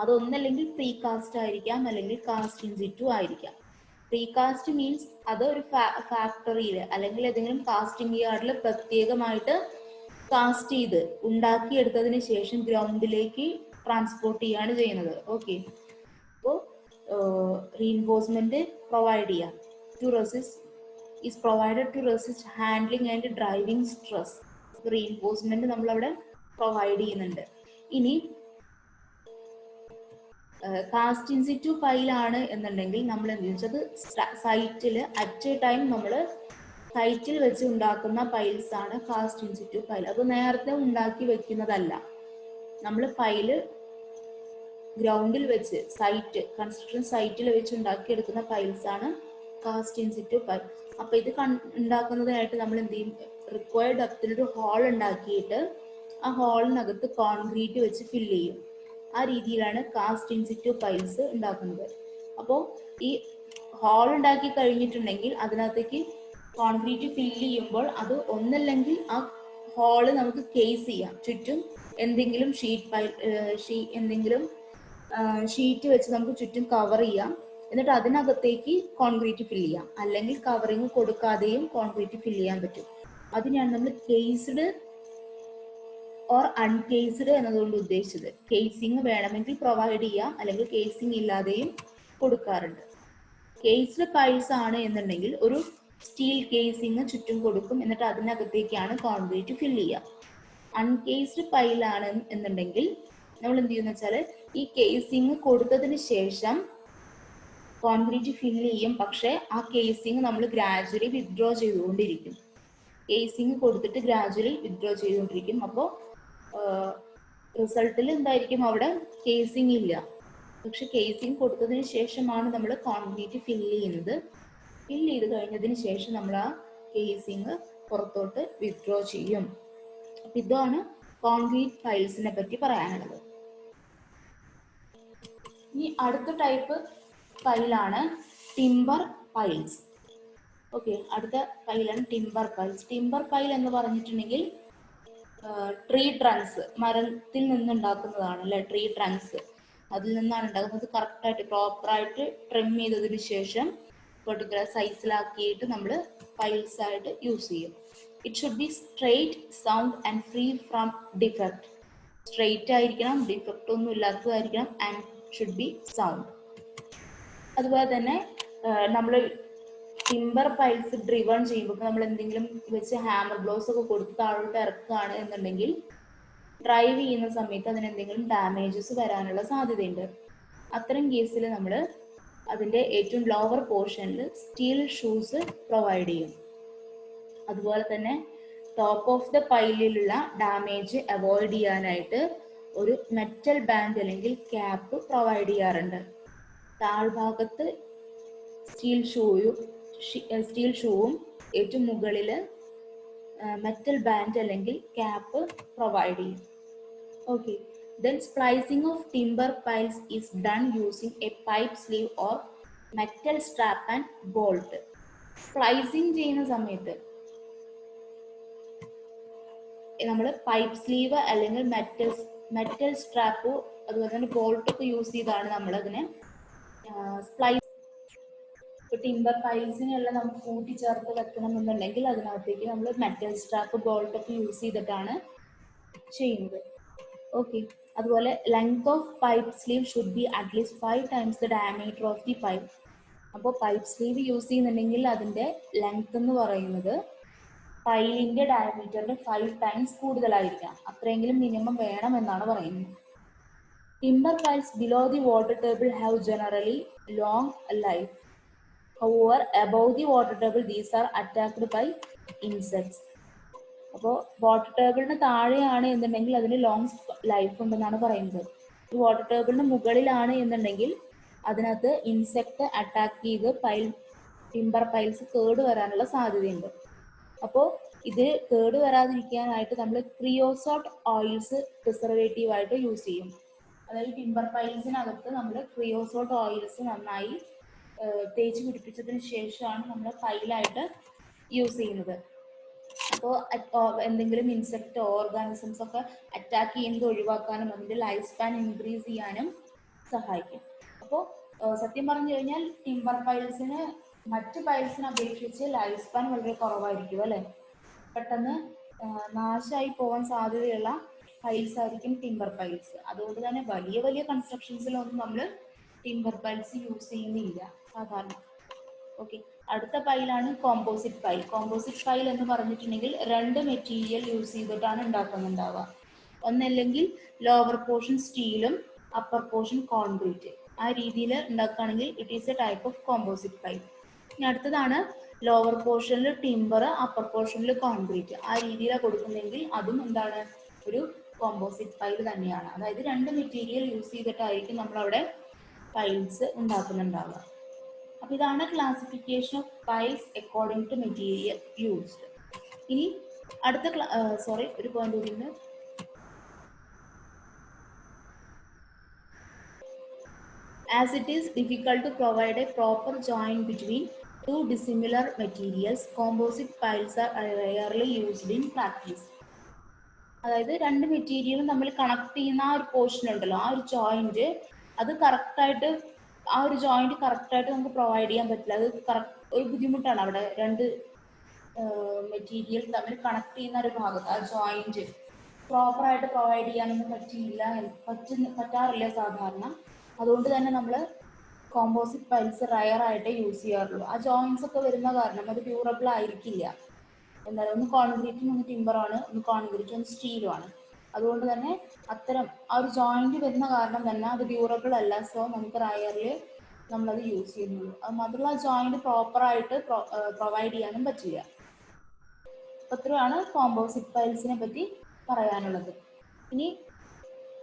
അതൊന്നല്ലെങ്കിൽ പ്രീ കാസ്റ്റ് ആയിരിക്കാം, അല്ലെങ്കിൽ കാസ്റ്റ് ഇൻ സിറ്റു ആയിരിക്കാം. പ്രീ കാസ്റ്റ് മീൻസ് അത് ഒരു ഫാക്ടറിയിൽ അല്ലെങ്കിൽ ഏതെങ്കിലും കാസ്റ്റിംഗ് യാർഡിൽ പ്രത്യേകമായിട്ട് കാസ്റ്റ് ചെയ്ത് ഉണ്ടാക്കിയെടുത്തതിന് ശേഷം ഗ്രൗണ്ടിലേക്ക് ട്രാൻസ്പോർട്ട് ചെയ്യാണ് ചെയ്യുന്നത്. ഓക്കെ, അപ്പോൾ റീഇൻഫോഴ്സ്മെന്റ് പ്രൊവൈഡ് ചെയ്യാം. To resist is provided to resist handling and driving stress. Reinforcement നമ്മളവിടെ പ്രൊവൈഡ് ചെയ്യുന്നുണ്ട്. ഇനി കാസ്റ്റ് ഇൻ സിറ്റു പൈലാണ് എന്നുണ്ടെങ്കിൽ നമ്മൾ എന്ത് വെച്ചത് സൈറ്റിൽ അറ്റ് എ ടൈം നമ്മൾ സൈറ്റിൽ വെച്ച് ഉണ്ടാക്കുന്ന പൈൽസ് ആണ് കാസ്റ്റ് ഇൻ സിറ്റു പൈൽ. അത് നേരത്തെ ഉണ്ടാക്കി വെക്കുന്നതല്ല. നമ്മൾ പൈല് ഗ്രൗണ്ടിൽ വെച്ച് കൺസ്ട്രക്ഷൻ സൈറ്റിൽ വെച്ച് ഉണ്ടാക്കിയെടുക്കുന്ന പൈൽസ് ആണ് കാസ്റ്റ് ഇൻ സിറ്റു പൈൽ. അപ്പൊ ഇത് ഉണ്ടാക്കുന്നതിനായിട്ട് നമ്മൾ എന്ത് ചെയ്യും, റിക്വയർഡ് ഡെപ്തിലൊരു ഹോൾ ഉണ്ടാക്കിയിട്ട് ആ ഹോളിനകത്ത് കോൺക്രീറ്റ് വെച്ച് ഫില്ല് ചെയ്യും. ആ രീതിയിലാണ് കാസ്റ്റ് ഇൻ സിറ്റു പൈൽസ് ഉണ്ടാക്കുന്നത്. അപ്പോൾ ഈ ഹോൾ ഉണ്ടാക്കി കഴിഞ്ഞിട്ടുണ്ടെങ്കിൽ അതിനകത്തേക്ക് കോൺക്രീറ്റ് ഫില്ല് ചെയ്യുമ്പോൾ അത് ഒന്നല്ലെങ്കിൽ ആ ഹോള് നമുക്ക് കേസ് ചെയ്യാം, ചുറ്റും എന്തെങ്കിലും എന്തെങ്കിലും ഷീറ്റ് വെച്ച് നമുക്ക് ചുറ്റും കവർ ചെയ്യാം. എന്നിട്ട് അതിനകത്തേക്ക് കോൺക്രീറ്റ് ഫില്ല് ചെയ്യാം. അല്ലെങ്കിൽ കവറിങ് കൊടുക്കാതെയും കോൺക്രീറ്റ് ഫില്ല് ചെയ്യാൻ പറ്റും. അതിനാണ് നമ്മൾ കേസ്ഡ് ഓർ അൺകേസ്ഡ് എന്നതുകൊണ്ട് ഉദ്ദേശിച്ചത്. കേസിങ് വേണമെങ്കിൽ പ്രൊവൈഡ് ചെയ്യാം, അല്ലെങ്കിൽ കേസിങ് ഇല്ലാതെയും കൊടുക്കാറുണ്ട്. കേസ്ഡ് പൈൽസ് ആണ് എന്നുണ്ടെങ്കിൽ ഒരു സ്റ്റീൽ കേസിങ് ചുറ്റും കൊടുക്കും, എന്നിട്ട് അതിനകത്തേക്കാണ് കോൺക്രീറ്റ് ഫില്ല് ചെയ്യുക. അൺകേസ്ഡ് പൈലാണ് എന്നുണ്ടെങ്കിൽ നമ്മൾ എന്ത് ചെയ്യുന്ന വെച്ചാൽ ഈ കേസിങ് കൊടുത്തതിന് ശേഷം കോൺക്രീറ്റ് ഫില്ല് ചെയ്യും, പക്ഷെ ആ കേസിങ് നമ്മൾ ഗ്രാജുവലി വിത്ഡ്രോ ചെയ്തുകൊണ്ടിരിക്കും. കേസിങ് കൊടുത്തിട്ട് ഗ്രാജുവലി വിത്ഡ്രോ ചെയ്തുകൊണ്ടിരിക്കും. അപ്പോൾ റിസൾട്ടിൽ എന്തായിരിക്കും, അവിടെ കേസിങ് ഇല്ല, പക്ഷെ കേസിങ് കൊടുത്തതിന് ശേഷമാണ് നമ്മൾ കോൺക്രീറ്റ് ഫില്ല് ചെയ്യുന്നത്. ഫില്ല് ചെയ്ത് കഴിഞ്ഞതിന് ശേഷം നമ്മൾ ആ കേസിങ് പുറത്തോട്ട് വിത്ഡ്രോ ചെയ്യും. അപ്പം ഇതാണ് കോൺക്രീറ്റ് പൈൽസിനെ പറ്റി പറയാനുള്ളത്. ഇനി അടുത്ത ടൈപ്പ് പൈലാണ് ടിമ്പർ പൈൽസ്. ഓക്കെ, അടുത്ത പൈലാണ് ടിമ്പർ പൈൽസ്. ടിമ്പർ പൈൽ എന്ന് പറഞ്ഞിട്ടുണ്ടെങ്കിൽ ട്രീ ട്രങ്ക്സ്, മരത്തിൽ നിന്നുണ്ടാക്കുന്നതാണ് അല്ലെ, ട്രീ ട്രങ്ക്സ് അതിൽ നിന്നാണ് ഉണ്ടാക്കുന്നത്. കറക്റ്റായിട്ട് പ്രോപ്പറായിട്ട് ട്രിം ചെയ്തതിന് ശേഷം പെർട്ടിക്കുലർ സൈസിലാക്കിയിട്ട് നമ്മൾ പൈൽസ് ആയിട്ട് യൂസ് ചെയ്യും. It should be straight, sound and free from defect. Straight ആയിരിക്കണം, ഡിഫക്റ്റ് ഒന്നും ഇല്ലാത്തതായിരിക്കണം, ആൻഡ് ഷുഡ് ബി സൗണ്ട്. അതുപോലെ തന്നെ നമ്മൾ ടിമ്പർ പൈൽസ് ഡ്രിവൺ ചെയ്യുമ്പോൾ നമ്മൾ എന്തെങ്കിലും വെച്ച് ഹാമർ ബ്ലോസ് ഒക്കെ കൊടുത്ത് താഴോട്ട് ഇറക്കുകയാണ് എന്നുണ്ടെങ്കിൽ ഡ്രൈവ് ചെയ്യുന്ന സമയത്ത് അതിന് എന്തെങ്കിലും ഡാമേജസ് വരാനുള്ള സാധ്യതയുണ്ട്. അത്തരം കേസിൽ നമ്മൾ അതിൻ്റെ ഏറ്റവും ലോവർ പോർഷനിൽ സ്റ്റീൽ ഷൂസ് പ്രൊവൈഡ് ചെയ്യും. അതുപോലെ തന്നെ ടോപ്പ് ഓഫ് ദ പൈലിലുള്ള ഡാമേജ് അവോയ്ഡ് ചെയ്യാനായിട്ട് ഒരു മെറ്റൽ ബാൻഡ് അല്ലെങ്കിൽ ക്യാപ്പ് പ്രൊവൈഡ് ചെയ്യാറുണ്ട്. താഴ്ഭാഗത്ത് സ്റ്റീൽ ഷൂവും ഏറ്റവും മുകളിൽ മെറ്റൽ ബാൻഡ് അല്ലെങ്കിൽ ക്യാപ്പ് പ്രൊവൈഡ് ചെയ്യും. Okay, then splicing of timber piles is done using a pipe sleeve or metal strap and bolt. Splicing ചെയ്യുന്ന സമയത്ത് നമ്മൾ പൈപ്പ് സ്ലീവ് അല്ലെങ്കിൽ മെറ്റൽ സ്ട്രാപ്പ് അതുപോലെ തന്നെ ബോൾട്ടൊക്കെ യൂസ് ചെയ്താണ് നമ്മൾ അതിനെ സ്പ്ലൈസ്. ഇപ്പോൾ ടിമ്പർ പൈൽസിനെല്ലാം നമുക്ക് കൂട്ടിച്ചേർത്ത് വെക്കണമെന്നുണ്ടെങ്കിൽ അതിനകത്തേക്ക് നമ്മൾ മെറ്റൽ സ്ട്രാപ്പ് ബോൾട്ടൊക്കെ യൂസ് ചെയ്തിട്ടാണ് ചെയ്യുന്നത്. ഓക്കെ, അതുപോലെ length of pipe sleeve should be at least 5 times the diameter of the pipe. അപ്പോൾ പൈപ്പ് സ്ലീവ് യൂസ് ചെയ്യുന്നുണ്ടെങ്കിൽ അതിൻ്റെ ലെങ്ത് എന്ന് പറയുന്നത് പൈലിൻ്റെ ഡയമീറ്ററിൻ്റെ 5 times കൂടുതലായിരിക്കാം. അത്രയെങ്കിലും മിനിമം വേണം എന്നാണ് പറയുന്നത്. Timber piles below the water table have generally long life. However, above the water table, these are attacked by insects. അപ്പോൾ വാട്ടർ ടേബിളിന് താഴെയാണ് എന്നുണ്ടെങ്കിൽ അതിന് ലോങ് ലൈഫ് ഉണ്ടെന്നാണ് പറയുന്നത്. ഈ വാട്ടർ ടേബിളിന് മുകളിലാണ് എന്നുണ്ടെങ്കിൽ അതിനകത്ത് ഇൻസെക്ട് അറ്റാക്ക് ചെയ്ത് ടിമ്പർ പൈൽസ് കേട് വരാനുള്ള സാധ്യതയുണ്ട്. അപ്പോൾ ഇത് കേട് വരാതിരിക്കാനായിട്ട് നമ്മൾ ക്രിയോസോട്ട് ഓയിൽസ് പ്രിസർവേറ്റീവ് ആയിട്ട് യൂസ് ചെയ്യും. അതായത് ടിമ്പർ പൈൽസിനകത്ത് നമ്മൾ ക്രിയോസോട്ട് ഓയിൽസ് നന്നായി തേച്ച് പിടിപ്പിച്ചതിന് ശേഷമാണ് നമ്മൾ പൈലായിട്ട് യൂസ് ചെയ്യുന്നത്. അപ്പോൾ എന്തെങ്കിലും ഇൻസെക്റ്റ് ഓർഗാനിസംസ് ഒക്കെ അറ്റാക്ക് ചെയ്യുന്നത് ഒഴിവാക്കാനും അതിൻ്റെ ലൈഫ് സ്പാൻ ഇൻക്രീസ് ചെയ്യാനും സഹായിക്കും. അപ്പോൾ സത്യം പറഞ്ഞു കഴിഞ്ഞാൽ ടിമ്പർ പൈൽസിന് മറ്റ് പൈൽസിനെ അപേക്ഷിച്ച് ലൈഫ് സ്പാൻ വളരെ കുറവായിരിക്കും അല്ലേ. പെട്ടെന്ന് നാശമായി പോകാൻ സാധ്യതയുള്ള പൈൽസ് ആയിരിക്കും ടിമ്പർ പൈൽസ്. അതുകൊണ്ട് തന്നെ വലിയ വലിയ കൺസ്ട്രക്ഷൻസിലൊന്നും നമ്മൾ ടിമ്പർ പൈൽസ് യൂസ് ചെയ്യുന്നില്ല സാധാരണ. ഓക്കെ, അടുത്ത പൈലാണ് കോമ്പോസിറ്റ് പൈൽ. കോമ്പോസിറ്റ് പൈൽ എന്ന് പറഞ്ഞിട്ടുണ്ടെങ്കിൽ 2 മെറ്റീരിയൽ യൂസ് ചെയ്തിട്ടാണ് ഉണ്ടാക്കുന്നുണ്ടാവുക. ഒന്നല്ലെങ്കിൽ ലോവർ പോർഷൻ സ്റ്റീലും അപ്പർ പോർഷൻ കോൺക്രീറ്റ്. ആ രീതിയിൽ ഉണ്ടാക്കുകയാണെങ്കിൽ it is a type of composite pile. ഇനി അടുത്തതാണ് ലോവർ പോർഷനിൽ ടിമ്പർ, അപ്പർ പോർഷനിൽ കോൺക്രീറ്റ്. ആ രീതിയിലാണ് കൊടുക്കുന്നതെങ്കിൽ അതും എന്താണ്, ഒരു കോമ്പോസിറ്റ് പൈൽ തന്നെയാണ്. അതായത് 2 മെറ്റീരിയൽ യൂസ് ചെയ്തിട്ടായിരിക്കും നമ്മളവിടെ പൈൽസ് ഉണ്ടാക്കുന്നുണ്ടാവുക. അപ്പോൾ ഇതാണ് classification of piles according to material used. ഇനി അടുത്ത ഒരു പോയിന്റ് കൂടി ഉണ്ട്. As it is difficult to provide a proper joint between two dissimilar materials, composite piles are rarely used in practice. അതായത് രണ്ട് മെറ്റീരിയലും തമ്മിൽ കണക്ട് ചെയ്യുന്ന ആ ഒരു പോർഷൻ ഉണ്ടല്ലോ, ആ ഒരു ജോയിന്റ്, അത് കറക്റ്റായിട്ട് ആ ഒരു ജോയിന്റ് കറക്റ്റായിട്ട് നമുക്ക് പ്രൊവൈഡ് ചെയ്യാൻ പറ്റില്ല. അത് ഒരു ബുദ്ധിമുട്ടാണ് അവിടെ രണ്ട് മെറ്റീരിയൽ തമ്മിൽ കണക്ട് ചെയ്യുന്ന ഒരു ഭാഗത്ത് ആ ജോയിന്റ് പ്രോപ്പറായിട്ട് പ്രൊവൈഡ് ചെയ്യാനൊന്നും പറ്റാറില്ല സാധാരണ. അതുകൊണ്ട് തന്നെ നമ്മൾ കോമ്പോസിറ്റ് പൈൽസ് റയർ ആയിട്ട് യൂസ് ചെയ്യാറുള്ളൂ. ആ ജോയിൻസ് ഒക്കെ വരുന്ന കാരണം അത് ഡ്യൂറബിൾ ആയിരിക്കില്ല. എന്തായാലും ഒന്ന് കോൺക്രീറ്റും ഒന്ന് ടിമ്പറാണ്, ഒന്ന് കോൺക്രീറ്റും ഒന്ന് സ്റ്റീലും ആണ്. അതുകൊണ്ട് തന്നെ അത്തരം ആ ഒരു ജോയിന്റ് വരുന്ന കാരണം തന്നെ അത് ഡ്യൂറബിൾ അല്ല. സോ നമുക്ക് റയറിൽ നമ്മളത് യൂസ് ചെയ്യുന്നുള്ളൂ. അത് മാത്രമല്ല ജോയിന്റ് പ്രോപ്പറായിട്ട് പ്രൊവൈഡ് ചെയ്യാനും പറ്റില്ല. അത്രയാണ് കോമ്പോസിറ്റ് പൈൽസിനെ പറ്റി പറയാനുള്ളത്. ഇനി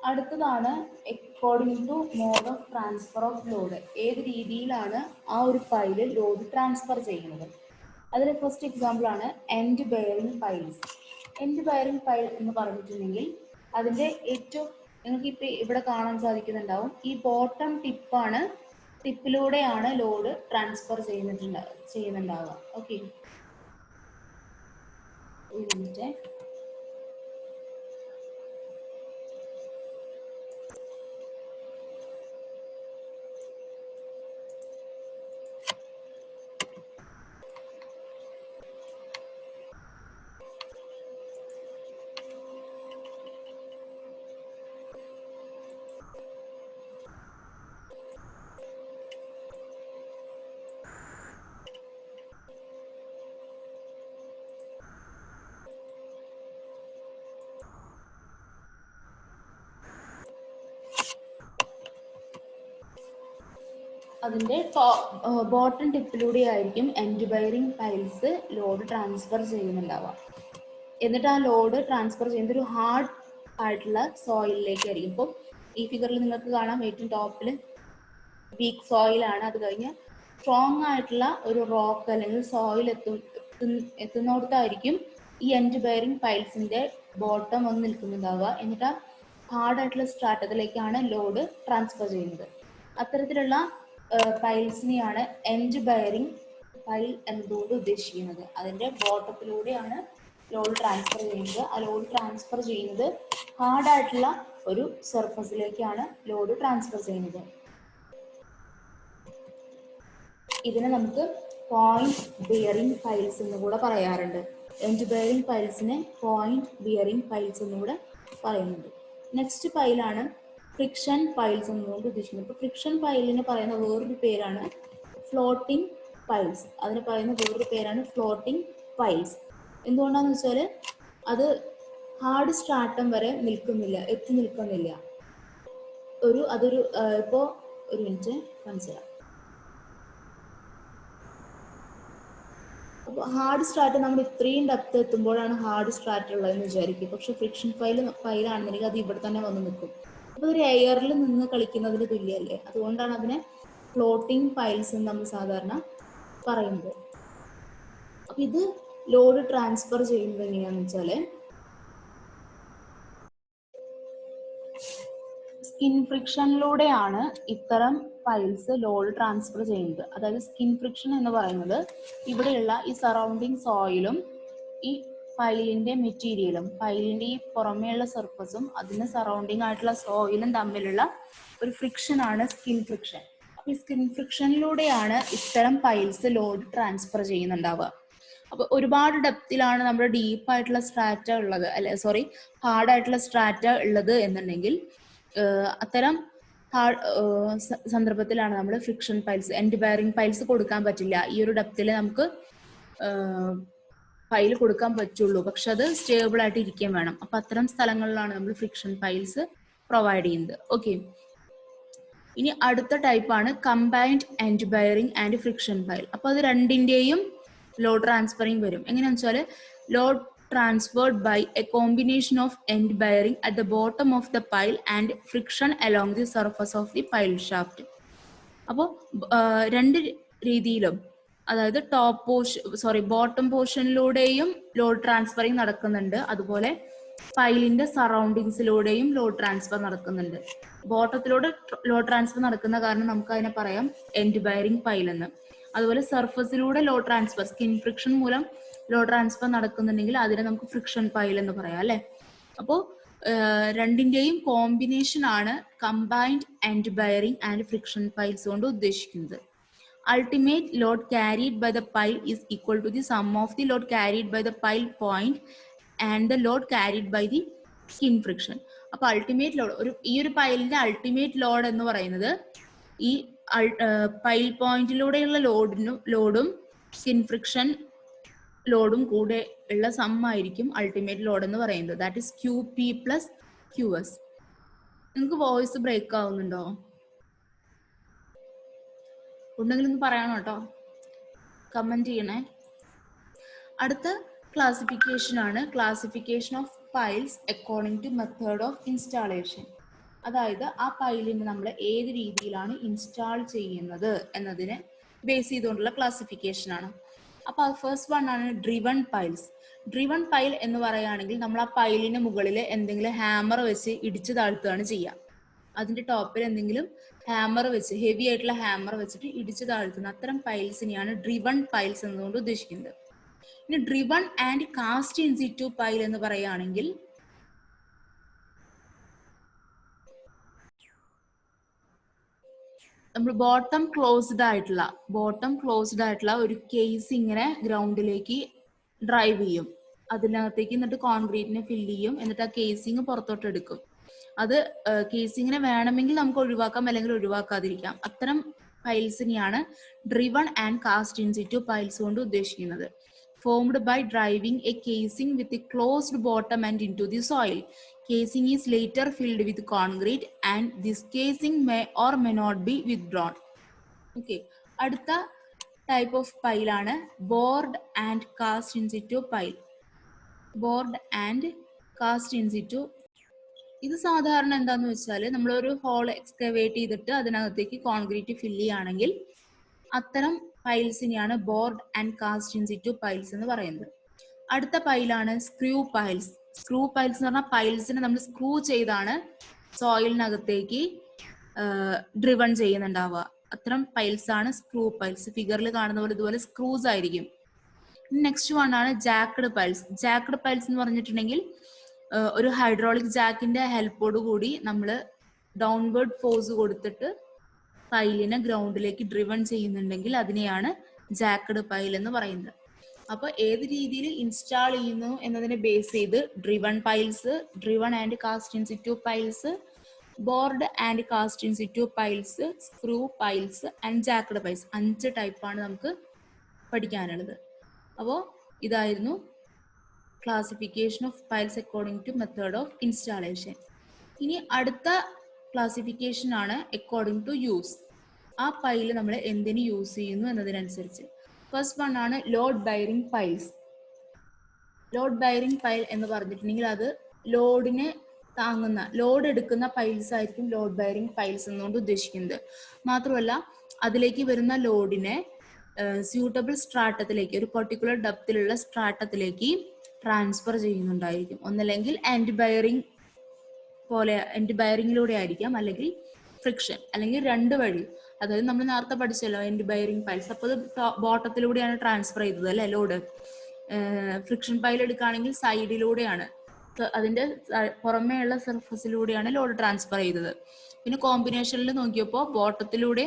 അടുത്തതാണ് according to mode of transfer of load. ഏത് രീതിയിലാണ് ആ ഒരു പൈല് ലോഡ് ട്രാൻസ്ഫർ ചെയ്യുന്നത്. അതിൽ ഫസ്റ്റ് എക്സാമ്പിൾ ആണ് end bearing piles. End bearing pile എന്ന് പറഞ്ഞിട്ടുണ്ടെങ്കിൽ അതിൻ്റെ ഏറ്റവും നിങ്ങൾക്ക് ഇപ്പം ഇവിടെ കാണാൻ സാധിക്കുന്നുണ്ടാവും, ഈ ബോട്ടം ടിപ്പിലൂടെയാണ് ലോഡ് ട്രാൻസ്ഫർ ചെയ്യുന്നുണ്ടാവുക. ഓക്കെ, ഒരു മിനിറ്റ്. അതിൻ്റെ ബോട്ടം ടിപ്പിലൂടെ ആയിരിക്കും end bearing piles load transfer ചെയ്യുന്നുണ്ടാവുക. എന്നിട്ട് ആ ലോഡ് ട്രാൻസ്ഫർ ചെയ്യുന്നത് ഒരു ഹാർഡ് ആയിട്ടുള്ള സോയിലിലേക്കായിരിക്കും. ഇപ്പം ഈ ഫിഗറിൽ നിങ്ങൾക്ക് കാണാം, ഏറ്റവും ടോപ്പിൽ വീക്ക് സോയിലാണ്. അത് കഴിഞ്ഞ് സ്ട്രോങ് ആയിട്ടുള്ള ഒരു റോക്ക് അല്ലെങ്കിൽ സോയിൽ എത്തുന്നിടത്തായിരിക്കും ഈ എൻഡ് ബെയറിംഗ് പൈൽസിൻ്റെ ബോട്ടം വന്ന് നിൽക്കുന്നുണ്ടാവുക. എന്നിട്ട് ഹാർഡ് ആയിട്ടുള്ള സ്ട്രാറ്റത്തിലേക്കാണ് ലോഡ് ട്രാൻസ്ഫർ ചെയ്യുന്നത്. അത്തരത്തിലുള്ള പൈൽസിനെയാണ് എൻഡ് ബെയറിംഗ് പൈൽ എന്നതുകൊണ്ട് ഉദ്ദേശിക്കുന്നത്. അതിൻ്റെ ബോട്ടത്തിലൂടെയാണ് ലോഡ് ട്രാൻസ്ഫർ ചെയ്യുന്നത്. ആ ലോഡ് ട്രാൻസ്ഫർ ചെയ്യുന്നത് ഹാർഡായിട്ടുള്ള ഒരു സർഫസിലേക്കാണ് ലോഡ് ട്രാൻസ്ഫർ ചെയ്യുന്നത്. ഇതിനെ നമുക്ക് പോയിന്റ് ബിയറിംഗ് പൈൽസ് എന്ന് കൂടെ പറയാറുണ്ട്. എൻഡ് ബെയറിംഗ് പൈൽസിനെ പോയിന്റ് ബിയറിംഗ് പൈൽസ് എന്നുകൂടെ പറയുന്നുണ്ട്. നെക്സ്റ്റ് പൈലാണ് ഫ്രിക്ഷൻ പൈൽസ് എന്നുകൊണ്ട് ഉദ്ദേശിക്കുന്നത്. ഇപ്പോൾ ഫ്രിക്ഷൻ പൈലിന് പറയുന്ന വേറൊരു പേരാണ് ഫ്ലോട്ടിംഗ് പൈൽസ്. അതിന് പറയുന്ന വേറൊരു പേരാണ് ഫ്ലോട്ടിംഗ് പൈൽസ്. എന്തുകൊണ്ടാന്ന് വെച്ചാൽ അത് ഹാർഡ് സ്ട്രാറ്റം വരെ എത്തി നിൽക്കുന്നില്ല. അതൊരു ഇപ്പോൾ ഒരു മിനിറ്റ് മനസ്സിലാക്കാം. അപ്പോൾ ഹാർഡ് സ്ട്രാറ്റ് നമ്മൾ ഇത്രയും ഡെപ്ത് എത്തുമ്പോഴാണ് ഹാർഡ് സ്ട്രാറ്റ് ഉള്ളതെന്ന് വിചാരിക്കും. പക്ഷെ ഫ്രിക്ഷൻ ഫൈലാണെന്നുണ്ടെങ്കിൽ അത് ഇവിടെ തന്നെ വന്ന് നിൽക്കും. അപ്പോൾ ഒരു എയറിൽ നിന്ന് കളിക്കുന്നതിന് തുല്യമല്ലേ. അതുകൊണ്ടാണ് അതിനെ ഫ്ലോട്ടിംഗ് പൈൽസ് എന്ന് നമ്മൾ സാധാരണ പറയുന്നത്. അപ്പം ഇത് ലോഡ് ട്രാൻസ്ഫർ ചെയ്യുന്നത് എങ്ങനെയാണെന്ന് വെച്ചാൽ സ്കിൻ ഫ്രിക്ഷനിലൂടെയാണ് ഇത്തരം പൈൽസ് ലോഡ് ട്രാൻസ്ഫർ ചെയ്യുന്നത്. അതായത് സ്കിൻ ഫ്രിക്ഷൻ എന്ന് പറയുന്നത് ഇവിടെയുള്ള ഈ സറൗണ്ടിങ് സോയിലും ഈ പൈലിൻ്റെ മെറ്റീരിയലും പൈലിൻ്റെ ഈ പുറമേയുള്ള സർഫസും അതിന് സറൗണ്ടിങ് ആയിട്ടുള്ള സോയിലും തമ്മിലുള്ള ഒരു ഫ്രിക്ഷനാണ് സ്കിൻ ഫ്രിക്ഷൻ. അപ്പോൾ ഈ സ്കിൻ ഫ്രിക്ഷനിലൂടെയാണ് ഇത്തരം പൈൽസ് ലോഡ് ട്രാൻസ്ഫർ ചെയ്യുന്നുണ്ടാവുക. അപ്പോൾ ഒരുപാട് ഡെപ്തിലാണ് നമ്മുടെ ഡീപ്പായിട്ടുള്ള സ്ട്രാറ്റ ഉള്ളത്, ഹാർഡായിട്ടുള്ള സ്ട്രാറ്റ ഉള്ളത് എന്നുണ്ടെങ്കിൽ അത്തരം സന്ദർഭത്തിലാണ് നമ്മൾ friction piles, end bearing piles കൊടുക്കാൻ പറ്റില്ല. ഈ ഒരു ഡെപ്തിൽ നമുക്ക് പൈൽ കൊടുക്കാൻ പറ്റുള്ളൂ, പക്ഷെ അത് സ്റ്റേബിൾ ആയിട്ട് ഇരിക്കാൻ വേണം. അപ്പൊ അത്തരം സ്ഥലങ്ങളിലാണ് നമ്മൾ ഫ്രിക്ഷൻ പൈൽസ് പ്രൊവൈഡ് ചെയ്യുന്നത്. ഓക്കെ, ഇനി അടുത്ത ടൈപ്പാണ് combined end bearing and friction pile. അപ്പൊ അത് രണ്ടിന്റെയും ലോഡ് ട്രാൻസ്ഫറിങ് വരും. എങ്ങനെയാണെന്ന് വെച്ചാൽ load transferred by a combination of end bearing at the bottom of the pile and friction along the surface of the pile shaft. അപ്പോൾ രണ്ട് രീതിയിലും, അതായത് ബോട്ടം പോർഷനിലൂടെയും ലോഡ് ട്രാൻസ്ഫറിങ് നടക്കുന്നുണ്ട്. അതുപോലെ പൈലിന്റെ സറൗണ്ടിങ്സിലൂടെയും ലോഡ് ട്രാൻസ്ഫർ നടക്കുന്നുണ്ട്. ബോട്ടത്തിലൂടെ ലോഡ് ട്രാൻസ്ഫർ നടക്കുന്ന കാരണം നമുക്ക് അതിനെ പറയാം എൻഡ് ബെയറിംഗ് പൈൽ എന്ന്. അതുപോലെ സർഫസിലൂടെ ലോഡ് ട്രാൻസ്ഫർ, സ്കിൻ ഫ്രിക്ഷൻ മൂലം ലോഡ് ട്രാൻസ്ഫർ നടക്കുന്നുണ്ടെങ്കിൽ അതിനെ നമുക്ക് ഫ്രിക്ഷൻ പൈൽ എന്ന് പറയാം അല്ലെ. അപ്പോൾ രണ്ടിന്റെയും കോമ്പിനേഷൻ ആണ് combined end bearing and friction piles കൊണ്ട് ഉദ്ദേശിക്കുന്നത്. Ultimate load carried by the pile is equal to the sum of the load carried by the pile point and the load carried by the skin friction. അപ്പോൾ ultimate load, ഈ ഒരു പൈലിന്റെ ultimate load എന്ന് പറയുന്നത് ഈ pile പോയിന്റിലൂടെയുള്ള ലോഡും skin friction ലോഡും കൂടെ ഉള്ള സം ആയിരിക്കും അൾട്ടിമേറ്റ് ലോഡ് എന്ന് പറയുന്നത്. That is QP plus QS. നിങ്ങൾക്ക് വോയിസ് ബ്രേക്ക് ആവുന്നുണ്ടോ? ഉണ്ടെങ്കിൽ ഒന്ന് പറയണം കേട്ടോ, കമന്റ് ചെയ്യണേ. അടുത്ത ക്ലാസിഫിക്കേഷൻ ആണ് classification of piles according to method of installation. അതായത് ആ പൈലിന് നമ്മൾ ഏത് രീതിയിലാണ് ഇൻസ്റ്റാൾ ചെയ്യുന്നത് എന്നതിനെ ബേസ് ചെയ്തുകൊണ്ടുള്ള ക്ലാസിഫിക്കേഷൻ ആണ്. അപ്പോൾ ഫസ്റ്റ് വൺ ആണ് ഡ്രിവൺ പൈൽസ്. ഡ്രിവൺ പൈൽ എന്ന് പറയുകയാണെങ്കിൽ നമ്മൾ ആ പൈലിന് മുകളിൽ എന്തെങ്കിലും ഹാമർ വെച്ച് ഇടിച്ചു താഴ്ത്തുകയാണ് ചെയ്യുക. അതിന്റെ ടോപ്പിൽ എന്തെങ്കിലും ഹാമർ വെച്ച്, ഹെവി ആയിട്ടുള്ള ഹാമർ വെച്ചിട്ട് ഇടിച്ചു താഴ്ത്തുന്ന അത്തരം പൈൽസിനെയാണ് ഡ്രിവൺ പൈൽസ് എന്നതുകൊണ്ട് ഉദ്ദേശിക്കുന്നത്. ഇനി driven and cast in situ pile എന്ന് പറയുകയാണെങ്കിൽ നമ്മൾ ബോട്ടം ക്ലോസ്ഡ് ആയിട്ടുള്ള ഒരു കേസിങ്ങിനെ ഗ്രൗണ്ടിലേക്ക് ഡ്രൈവ് ചെയ്യും. അതിനകത്തേക്ക് എന്നിട്ട് കോൺക്രീറ്റിനെ ഫില്ല് ചെയ്യും. എന്നിട്ട് ആ കേസിങ് പുറത്തോട്ട് എടുക്കും. അത് കേസിങ്ങിനെ വേണമെങ്കിൽ നമുക്ക് ഒഴിവാക്കാം, അല്ലെങ്കിൽ ഒഴിവാക്കാതിരിക്കാം. അത്തരം പൈൽസിനെയാണ് driven and cast in situ piles കൊണ്ട് ഉദ്ദേശിക്കുന്നത്. Formed by driving a casing with a closed bottom and into the ദി സോയിൽ. Casing is later filled with concrete and this casing may or may not be withdrawn. Okay. അടുത്ത type of പൈലാണ് bored and cast in situ pile. Bored and cast in situ, ഇത് സാധാരണ എന്താന്ന് വെച്ചാൽ നമ്മളൊരു whole excavate ചെയ്തിട്ട് അതിനകത്തേക്ക് concrete fill ചെയ്യുകയാണെങ്കിൽ അത്തരം പൈൽസിനെയാണ് bored and cast in situ piles എന്ന് പറയുന്നത്. അടുത്ത പൈലാണ് സ്ക്രൂ പൈൽസ്. സ്ക്രൂ പൈൽസ് എന്ന് പറഞ്ഞാൽ പൈൽസിനെ നമ്മൾ സ്ക്രൂ ചെയ്താണ് സോയിലിനകത്തേക്ക് ഡ്രിവൺ ചെയ്യുന്നുണ്ടാവുക. അത്തരം പൈൽസ് ആണ് സ്ക്രൂ പൈൽസ്. ഫിഗറിൽ കാണുന്ന പോലെ ഇതുപോലെ സ്ക്രൂസ് ആയിരിക്കും. നെക്സ്റ്റ് വൺ ആണ് ജാക്ക്ഡ് പൈൽസ്. ജാക്ക്ഡ് പൈൽസ് എന്ന് പറഞ്ഞിട്ടുണ്ടെങ്കിൽ ഒരു ഹൈഡ്രോളിക് ജാക്കിന്റെ ഹെൽപ്പോട് കൂടി നമ്മൾ ഡൗൺവേർഡ് ഫോഴ്സ് കൊടുത്തിട്ട് പൈലിനെ ഗ്രൗണ്ടിലേക്ക് ഡ്രിവൺ ചെയ്യുന്നുണ്ടെങ്കിൽ അതിനെയാണ് ജാക്ക്ഡ് പൈൽ എന്ന് പറയുന്നത്. അപ്പോൾ ഏത് രീതിയിൽ ഇൻസ്റ്റാൾ ചെയ്യുന്നു എന്നതിനെ ബേസ് ചെയ്ത് driven piles, driven and cast in situ piles, bored and cast in situ piles, screw piles and jacked piles, 5 ടൈപ്പാണ് നമുക്ക് പഠിക്കാനുള്ളത്. അപ്പോൾ ഇതായിരുന്നു classification of piles according to method of installation. ഇനി അടുത്ത ക്ലാസിഫിക്കേഷൻ ആണ് അക്കോർഡിംഗ് ടു യൂസ്. ആ pile നമ്മൾ എന്തിനു യൂസ് ചെയ്യുന്നു എന്നതിനനുസരിച്ച്. ഫസ്റ്റ് വൺ ആണ് load bearing piles. Load bearing pile എന്ന് പറഞ്ഞിട്ടുണ്ടെങ്കിൽ അത് ലോഡിനെ താങ്ങുന്ന, ലോഡ് എടുക്കുന്ന പൈൽസ് ആയിരിക്കും ലോഡ് ബെയറിംഗ് പൈൽസ് എന്നുകൊണ്ട് ഉദ്ദേശിക്കുന്നത്. മാത്രമല്ല അതിലേക്ക് വരുന്ന ലോഡിനെ സ്യൂട്ടബിൾ സ്ട്രാറ്റത്തിലേക്ക്, ഒരു പെർട്ടിക്കുലർ ഡെപ്തിലുള്ള സ്ട്രാറ്റത്തിലേക്ക് ട്രാൻസ്ഫർ ചെയ്യുന്നുണ്ടായിരിക്കും. ഒന്നല്ലെങ്കിൽ എൻഡ് ബെയറിംഗ് പോലെ, എൻഡ് ബെയറിംഗിലൂടെ ആയിരിക്കാം, അല്ലെങ്കിൽ ഫ്രിക്ഷൻ, അല്ലെങ്കിൽ 2 വഴി. അതായത് നമ്മൾ നേരത്തെ പഠിച്ചല്ലോ എൻഡ് ബെയറിംഗ് പൈൽസ്. അപ്പോൾ അത് ബോട്ടത്തിലൂടെയാണ് ട്രാൻസ്ഫർ ചെയ്തത് അല്ലെ ലോഡ്. ഫ്രിക്ഷൻ പൈൽ എടുക്കുകയാണെങ്കിൽ സൈഡിലൂടെയാണ്, അതിന്റെ പുറമേയുള്ള സർഫസിലൂടെയാണ് ലോഡ് ട്രാൻസ്ഫർ ചെയ്തത്. പിന്നെ കോമ്പിനേഷനിൽ നോക്കിയപ്പോൾ ബോട്ടത്തിലൂടെ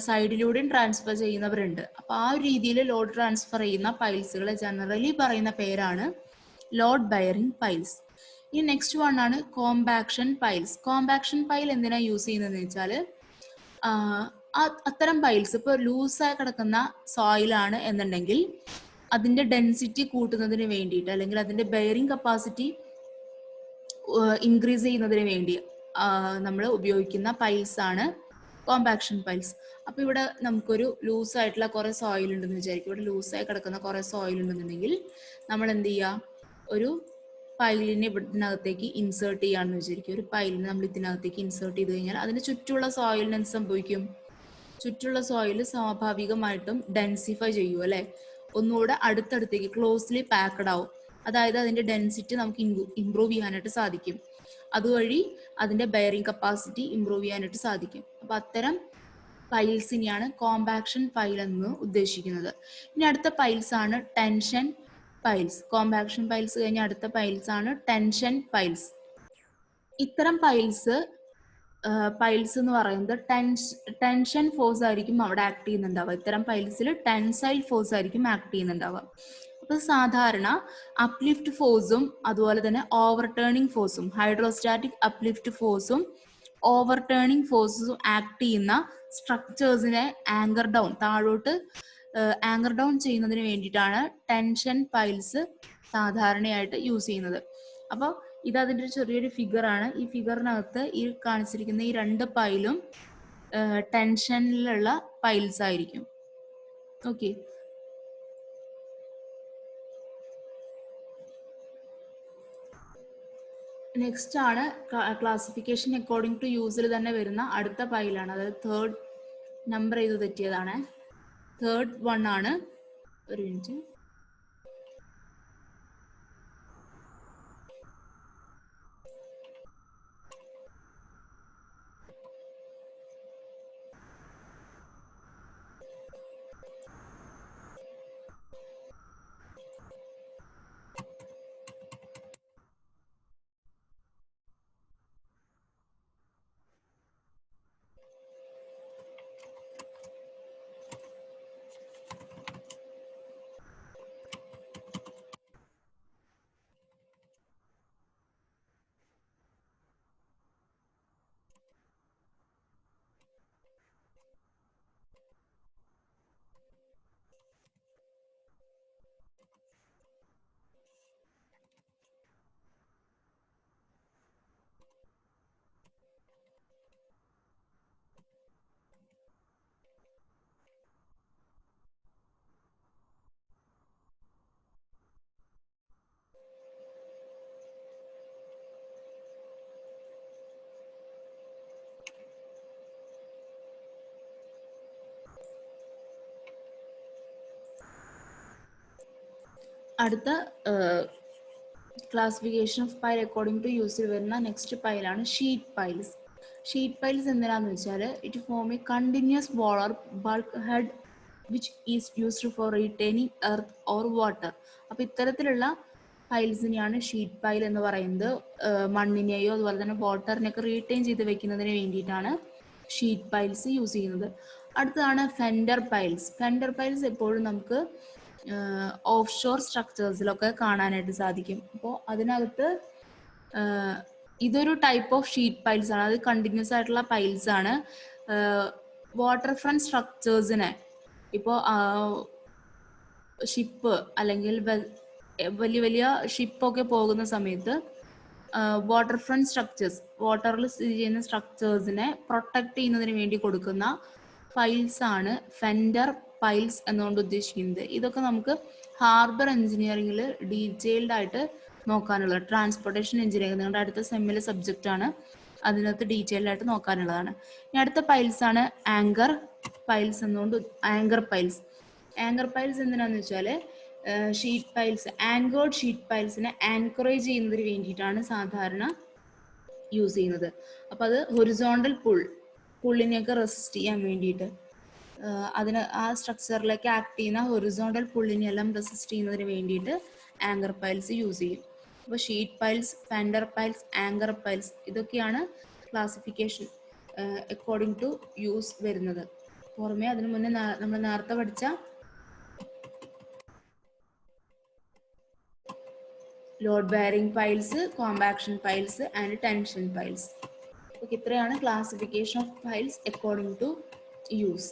സൈഡിലൂടെയും ട്രാൻസ്ഫർ ചെയ്യുന്നവരുണ്ട്. അപ്പൊ ആ ഒരു രീതിയിൽ ലോഡ് ട്രാൻസ്ഫർ ചെയ്യുന്ന പൈൽസുകളെ ജനറലി പറയുന്ന പേരാണ് ലോഡ് ബെയറിംഗ് പൈൽസ്. ഈ നെക്സ്റ്റ് വൺ ആണ് കോമ്പാക്ഷൻ പൈൽസ്. കോമ്പാക്ഷൻ പൈൽ എന്തിനാ യൂസ് ചെയ്യുന്നതെന്ന് വെച്ചാൽ അത്തരം പൈൽസ് ഇപ്പോൾ ലൂസായി കിടക്കുന്ന സോയിലാണ് എന്നുണ്ടെങ്കിൽ അതിന്റെ ഡെൻസിറ്റി കൂട്ടുന്നതിന് വേണ്ടിയിട്ട്, അല്ലെങ്കിൽ അതിന്റെ ബെയറിംഗ് കപ്പാസിറ്റി ഇൻക്രീസ് ചെയ്യുന്നതിന് വേണ്ടി നമ്മൾ ഉപയോഗിക്കുന്ന പൈൽസ് ആണ് കോമ്പാക്ഷൻ പൈൽസ്. അപ്പൊ ഇവിടെ നമുക്കൊരു ലൂസായിട്ടുള്ള കുറെ സോയിൽ ഉണ്ടെന്ന് വിചാരിക്കും. ഇവിടെ ലൂസായി കിടക്കുന്ന കുറെ സോയിൽ ഉണ്ടെന്നുണ്ടെങ്കിൽ നമ്മൾ എന്ത് ചെയ്യുക, ഒരു പൈലിനെ ഇതിനകത്തേക്ക് ഇൻസേർട്ട് ചെയ്യാന്ന് വിചാരിക്കും. ഒരു പൈലിനെ നമ്മൾ ഇതിനകത്തേക്ക് ഇൻസേർട്ട് ചെയ്ത് കഴിഞ്ഞാൽ അതിന് ചുറ്റുമുള്ള സോയിലിന് എന്ത് സംഭവിക്കും? ചുറ്റുള്ള സോയിൽ സ്വാഭാവികമായിട്ടും ഡെൻസിഫൈ ചെയ്യും അല്ലെ, ഒന്നുകൂടെ അടുത്തടുത്തേക്ക് ക്ലോസ്ലി പാക്ക്ഡ് ആവും. അതായത് അതിന്റെ ഡെൻസിറ്റി നമുക്ക് ഇംപ്രൂവ് ചെയ്യാനായിട്ട് സാധിക്കും. അതുവഴി അതിന്റെ ബെയറിംഗ് കപ്പാസിറ്റി ഇംപ്രൂവ് ചെയ്യാനായിട്ട് സാധിക്കും. അപ്പൊ അത്തരം പൈൽസിനെയാണ് കോമ്പാക്ഷൻ പൈൽ എന്ന് ഉദ്ദേശിക്കുന്നത്. ഇനി അടുത്ത പൈൽസ് ആണ് ടെൻഷൻ പൈൽസ്. കോമ്പാക്ഷൻ പൈൽസ് കഴിഞ്ഞ അടുത്ത പൈൽസ് ആണ് ടെൻഷൻ പൈൽസ്. ഇത്തരം പൈൽസ് എന്ന് പറയുന്നത് ടെൻഷൻ ഫോഴ്സ് ആയിരിക്കും അവിടെ ആക്ട് ചെയ്യുന്നുണ്ടാവുക. ഇത്തരം പൈൽസിൽ ടെൻസൈൽ ഫോഴ്സ് ആയിരിക്കും ആക്ട് ചെയ്യുന്നുണ്ടാവുക. അപ്പൊ സാധാരണ അപ്ലിഫ്റ്റ് ഫോഴ്സും അതുപോലെ തന്നെ ഓവർടേണിംഗ് ഫോഴ്സും, ഹൈഡ്രോസ്റ്റാറ്റിക് അപ്ലിഫ്റ്റ് ഫോഴ്സും ഓവർടേണിംഗ് ഫോഴ്സും ആക്ട് ചെയ്യുന്ന സ്ട്രക്ചേഴ്സിനെ ആങ്കർ ഡൗൺ, താഴോട്ട് ആങ്കർ ഡൗൺ ചെയ്യുന്നതിന് വേണ്ടിയിട്ടാണ് ടെൻഷൻ പൈൽസ് സാധാരണയായിട്ട് യൂസ് ചെയ്യുന്നത്. അപ്പോൾ ഇത് അതിൻ്റെ ഒരു ചെറിയൊരു ഫിഗറാണ്. ഈ ഫിഗറിനകത്ത് ഈ കാണിച്ചിരിക്കുന്ന ഈ രണ്ട് പൈലും ടെൻഷനിലുള്ള പൈൽസ് ആയിരിക്കും. ഓക്കെ, നെക്സ്റ്റ് ആണ് ക്ലാസിഫിക്കേഷൻ അക്കോർഡിംഗ് ടു യൂസിൽ തന്നെ വരുന്ന അടുത്ത പൈലാണ്. അതായത് തേർഡ് നമ്പർ ചെയ്ത് തെറ്റിയതാണ്. തേർഡ് വൺ ആണ്. ഒരു മിനിറ്റ്. അടുത്ത classification of pile according to യൂസിൽ വരുന്ന നെക്സ്റ്റ് പൈലാണ് ഷീറ്റ് പൈൽസ്. ഷീറ്റ് പൈൽസ് എന്തിനാന്ന് വെച്ചാൽ it form a continuous wall or bulkhead which is used for retaining earth or water. അപ്പോൾ ഇത്തരത്തിലുള്ള പൈൽസിനെയാണ് ഷീറ്റ് പൈൽ എന്ന് പറയുന്നത്. മണ്ണിനെയോ അതുപോലെ തന്നെ വാട്ടറിനെയൊക്കെ റീറ്റെയിൻ ചെയ്ത് വെക്കുന്നതിന് വേണ്ടിയിട്ടാണ് ഷീറ്റ് പൈൽസ് യൂസ് ചെയ്യുന്നത്. അടുത്തതാണ് ഫെൻഡർ പൈൽസ്. ഫെൻഡർ പൈൽസ് എപ്പോഴും നമുക്ക് ഓഫ് ഷോർ സ്ട്രക്ചേഴ്സിലൊക്കെ കാണാനായിട്ട് സാധിക്കും. അപ്പോൾ അതിനകത്ത് ഇതൊരു ടൈപ്പ് ഓഫ് ഷീറ്റ് പൈൽസ് ആണ്. അത് കണ്ടിന്യൂസ് ആയിട്ടുള്ള പൈൽസ് ആണ്. വാട്ടർ ഫ്രണ്ട് സ്ട്രക്ചേഴ്സിനെ, ഇപ്പോൾ ഷിപ്പ് അല്ലെങ്കിൽ വലിയ വലിയ ഷിപ്പൊക്കെ പോകുന്ന സമയത്ത് വാട്ടർ ഫ്രണ്ട് സ്ട്രക്ചേഴ്സ്, വാട്ടറിൽ സ്ഥിതി ചെയ്യുന്ന സ്ട്രക്ചേഴ്സിനെ പ്രൊട്ടക്ട് ചെയ്യുന്നതിന് വേണ്ടി കൊടുക്കുന്ന പൈൽസ് ആണ് ഫെൻഡർ പൈൽസ് എന്നുകൊണ്ട് ഉദ്ദേശിക്കുന്നത്. ഇതൊക്കെ നമുക്ക് ഹാർബർ എഞ്ചിനീയറിംഗിൽ ഡീറ്റെയിൽഡ് ആയിട്ട് നോക്കാനുള്ളത്. ട്രാൻസ്പോർട്ടേഷൻ എഞ്ചിനീയറിംഗ് നിങ്ങളുടെ അടുത്ത സെമ്മിലെ സബ്ജക്റ്റ് ആണ്, അതിനകത്ത് ഡീറ്റെയിൽഡ് ആയിട്ട് നോക്കാനുള്ളതാണ്. ഇനി അടുത്ത പൈൽസ് ആണ് ആങ്കർ പൈൽസ് എന്നുകൊണ്ട്. ആങ്കർ പൈൽസ് എന്തിനാന്ന് വെച്ചാൽ ഷീറ്റ് പൈൽസ്, ആങ്കേർഡ് ഷീറ്റ് പൈൽസിനെ ആൻകറേജ് ചെയ്യുന്നതിന് വേണ്ടിയിട്ടാണ് സാധാരണ യൂസ് ചെയ്യുന്നത്. അപ്പോൾ അത് ഹൊറിസോണ്ടൽ പുള്ളിനെയൊക്കെ റെസിസ്റ്റ് ചെയ്യാൻ വേണ്ടിയിട്ട്, അതിന് ആ സ്ട്രക്ചറിലേക്ക് ആക്ട് ചെയ്യുന്ന ഹൊറിസോണ്ടൽ പുള്ളിനെല്ലാം റെസിസ്റ്റ് ചെയ്യുന്നതിന് വേണ്ടിയിട്ട് ആങ്കർ പൈൽസ് യൂസ് ചെയ്യും. അപ്പോൾ sheet piles, fender piles, anchor piles ഇതൊക്കെയാണ് ക്ലാസിഫിക്കേഷൻ അക്കോർഡിംഗ് ടു യൂസ് വരുന്നത്. പുറമെ അതിനു മുന്നേ നമ്മൾ നേരത്തെ പഠിച്ച load bearing piles, compaction piles and tension piles. Okay, ഇത്രയാണ് classification of piles according to use.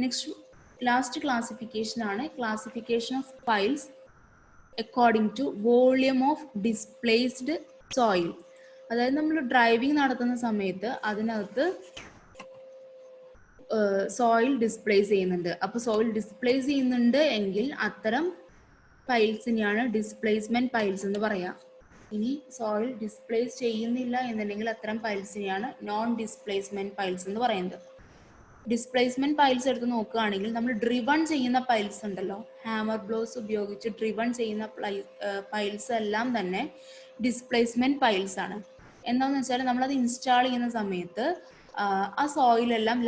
Next last classification ആണ് classification of piles according to volume of displaced soil. അതായത് നമ്മൾ ഡ്രൈവിംഗ് നടത്തുന്ന സമയത്ത് അതിനകത്ത് സോയിൽ ഡിസ്പ്ലേസ് ചെയ്യുന്നുണ്ട്. അപ്പോൾ സോയിൽ ഡിസ്പ്ലേസ് ചെയ്യുന്നുണ്ട് എങ്കിൽ അത്തരം പൈൽസിനെയാണ് ഡിസ്പ്ലേസ്മെന്റ് പൈൽസ് എന്ന് പറയാം. ഇനി സോയിൽ ഡിസ്പ്ലേസ് ചെയ്യുന്നില്ല എന്നുണ്ടെങ്കിൽ അത്തരം പൈൽസിനെയാണ് നോൺ ഡിസ്പ്ലേസ്മെന്റ് പൈൽസ് എന്ന് പറയുന്നത്. ഡിസ്പ്ലേസ്മെന്റ് പൈൽസ് എടുത്ത് നോക്കുകയാണെങ്കിൽ നമ്മൾ ഡ്രിവൺ ചെയ്യുന്ന പൈൽസ് ഉണ്ടല്ലോ, ഹാമർ ബ്ലോസ് ഉപയോഗിച്ച് ഡ്രിവൺ ചെയ്യുന്ന പൈൽസ് എല്ലാം തന്നെ ഡിസ്പ്ലേസ്മെന്റ് പൈൽസ് ആണ്. എന്താണെന്ന് വെച്ചാൽ നമ്മളത് ഇൻസ്റ്റാൾ ചെയ്യുന്ന സമയത്ത് ആ സോയിലെല്ലാം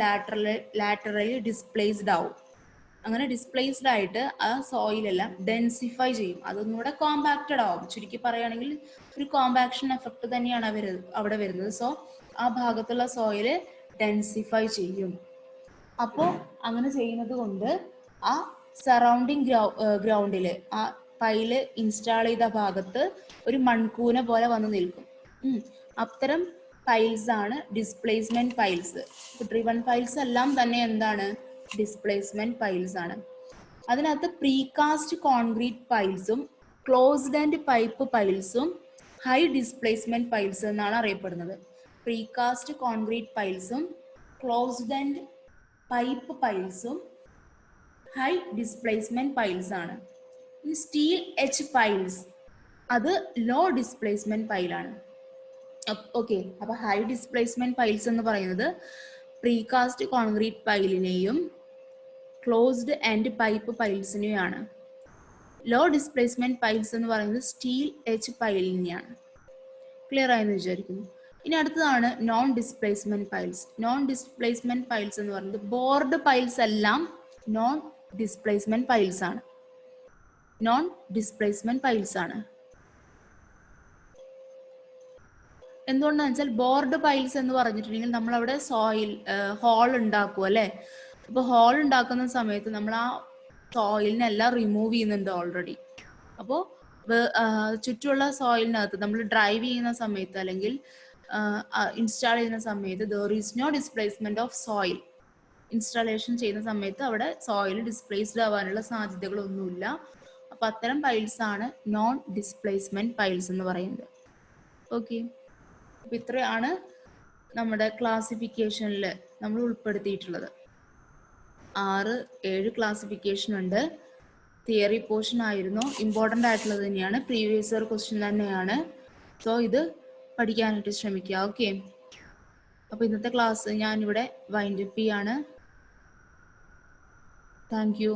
ലാറ്ററലി ഡിസ്പ്ലേസ്ഡ് ആവും. അങ്ങനെ ഡിസ്പ്ലേസ്ഡ് ആയിട്ട് ആ സോയിലെല്ലാം ഡെൻസിഫൈ ചെയ്യും, അതൊന്നുകൂടെ കോമ്പാക്റ്റഡ് ആവും. ചുരുക്കി പറയുകയാണെങ്കിൽ ഒരു കോമ്പാക്ഷൻ എഫക്ട് തന്നെയാണ് അവിടെ വരുന്നത്. സോ ആ ഭാഗത്തുള്ള സോയില് ഡെൻസിഫൈ ചെയ്യും. അപ്പോൾ അങ്ങനെ ചെയ്യുന്നത് കൊണ്ട് ആ സറൗണ്ടിങ് ഗ്രൗണ്ടില് ആ പൈല് ഇൻസ്റ്റാൾ ചെയ്ത ഭാഗത്ത് ഒരു മൺകൂന പോലെ വന്ന് നിൽക്കും. അത്തരം പൈൽസ് ആണ് ഡിസ്പ്ലേസ്മെന്റ് പൈൽസ്. ഡ്രിവൺ പൈൽസ് എല്ലാം തന്നെ എന്താണ്? ഡിസ്പ്ലേസ്മെന്റ് പൈൽസ് ആണ്. അതിനകത്ത് പ്രീകാസ്റ്റ് കോൺക്രീറ്റ് പൈൽസും ക്ലോസ്ഡ് ആൻഡ് പൈപ്പ് പൈൽസും ഹൈ ഡിസ്പ്ലേസ്മെന്റ് പൈൽസ് എന്നാണ് അറിയപ്പെടുന്നത്. പ്രീകാസ്റ്റ് കോൺക്രീറ്റ് പൈൽസും ക്ലോസ്ഡ് ആൻഡ് പൈപ്പ് പൈൽസും ഹൈ ഡിസ്പ്ലേസ്മെന്റ് പൈൽസ് ആണ്. സ്റ്റീൽ എച്ച് പൈൽസ് അത് ലോ ഡിസ്പ്ലേസ്മെന്റ് പൈലാണ്. ഓക്കെ, അപ്പൊ ഹൈ ഡിസ്പ്ലേസ്മെന്റ് പൈൽസ് എന്ന് പറയുന്നത് പ്രീകാസ്റ്റ് കോൺക്രീറ്റ് പൈലിനെയും ക്ലോസ്ഡ് ആൻഡ് പൈപ്പ് പൈൽസിനെയാണ്. ലോ ഡിസ്പ്ലേസ്മെന്റ് പൈൽസ് എന്ന് പറയുന്നത് സ്റ്റീൽ എച്ച് പൈലിനെയാണ്. ക്ലിയർ ആയെന്ന് വിചാരിക്കുന്നു. ഇനി അടുത്തതാണ് non displacement piles. Non displacement piles എന്ന് പറയുന്നത് ബോർഡ് പൈൽസ് എല്ലാം നോൺ ഡിസ്പ്ലേസ്മെന്റ് പൈൽസ് ആണ്. നോൺ ഡിസ്പ്ലേസ്മെന്റ് പൈൽസ് ആണ്. എന്തുകൊണ്ടാന്ന് വെച്ചാൽ ബോർഡ് പൈൽസ് എന്ന് പറഞ്ഞിട്ടുണ്ടെങ്കിൽ നമ്മളവിടെ സോയിൽ ഹോൾ ഉണ്ടാക്കും അല്ലെ. അപ്പൊ ഹോൾ ഉണ്ടാക്കുന്ന സമയത്ത് നമ്മൾ ആ സോയിലിനെല്ലാം റിമൂവ് ചെയ്യുന്നുണ്ട് ഓൾറെഡി. അപ്പോൾ ചുറ്റുമുള്ള സോയിലിനകത്ത് നമ്മൾ ഡ്രൈവ് ചെയ്യുന്ന സമയത്ത് അല്ലെങ്കിൽ ഇൻസ്റ്റാൾ ചെയ്യുന്ന സമയത്ത് there is no displacement of soil. Installation ചെയ്യുന്ന സമയത്ത് അവിടെ സോയിൽ ഡിസ്പ്ലേസ്ഡ് ആവാനുള്ള സാധ്യതകളൊന്നുമില്ല. അപ്പൊ അത്തരം പൈൽസ് ആണ് നോൺ ഡിസ്പ്ലേസ്മെന്റ് പൈൽസ് എന്ന് പറയുന്നത്. ഓക്കെ, അപ്പൊ ഇത്രയാണ് നമ്മുടെ ക്ലാസിഫിക്കേഷനിൽ നമ്മൾ ഉൾപ്പെടുത്തിയിട്ടുള്ളത്. 6-7 ക്ലാസിഫിക്കേഷൻ ഉണ്ട്. തിയറി പോർഷൻ ആയിരുന്നു, ഇമ്പോർട്ടൻ്റ് ആയിട്ടുള്ളത് തന്നെയാണ്, പ്രീവിയസ് ഇയർ ക്വസ്റ്റ്യൻ തന്നെയാണ്. സോ ഇത് പഠിക്കാനായിട്ട് ശ്രമിക്കുക. ഓക്കെ, അപ്പോൾ ഇന്നത്തെ ക്ലാസ് ഞാനിവിടെ വൈൻഡ് അപ്പ് ചെയ്യാണ്. Thank you.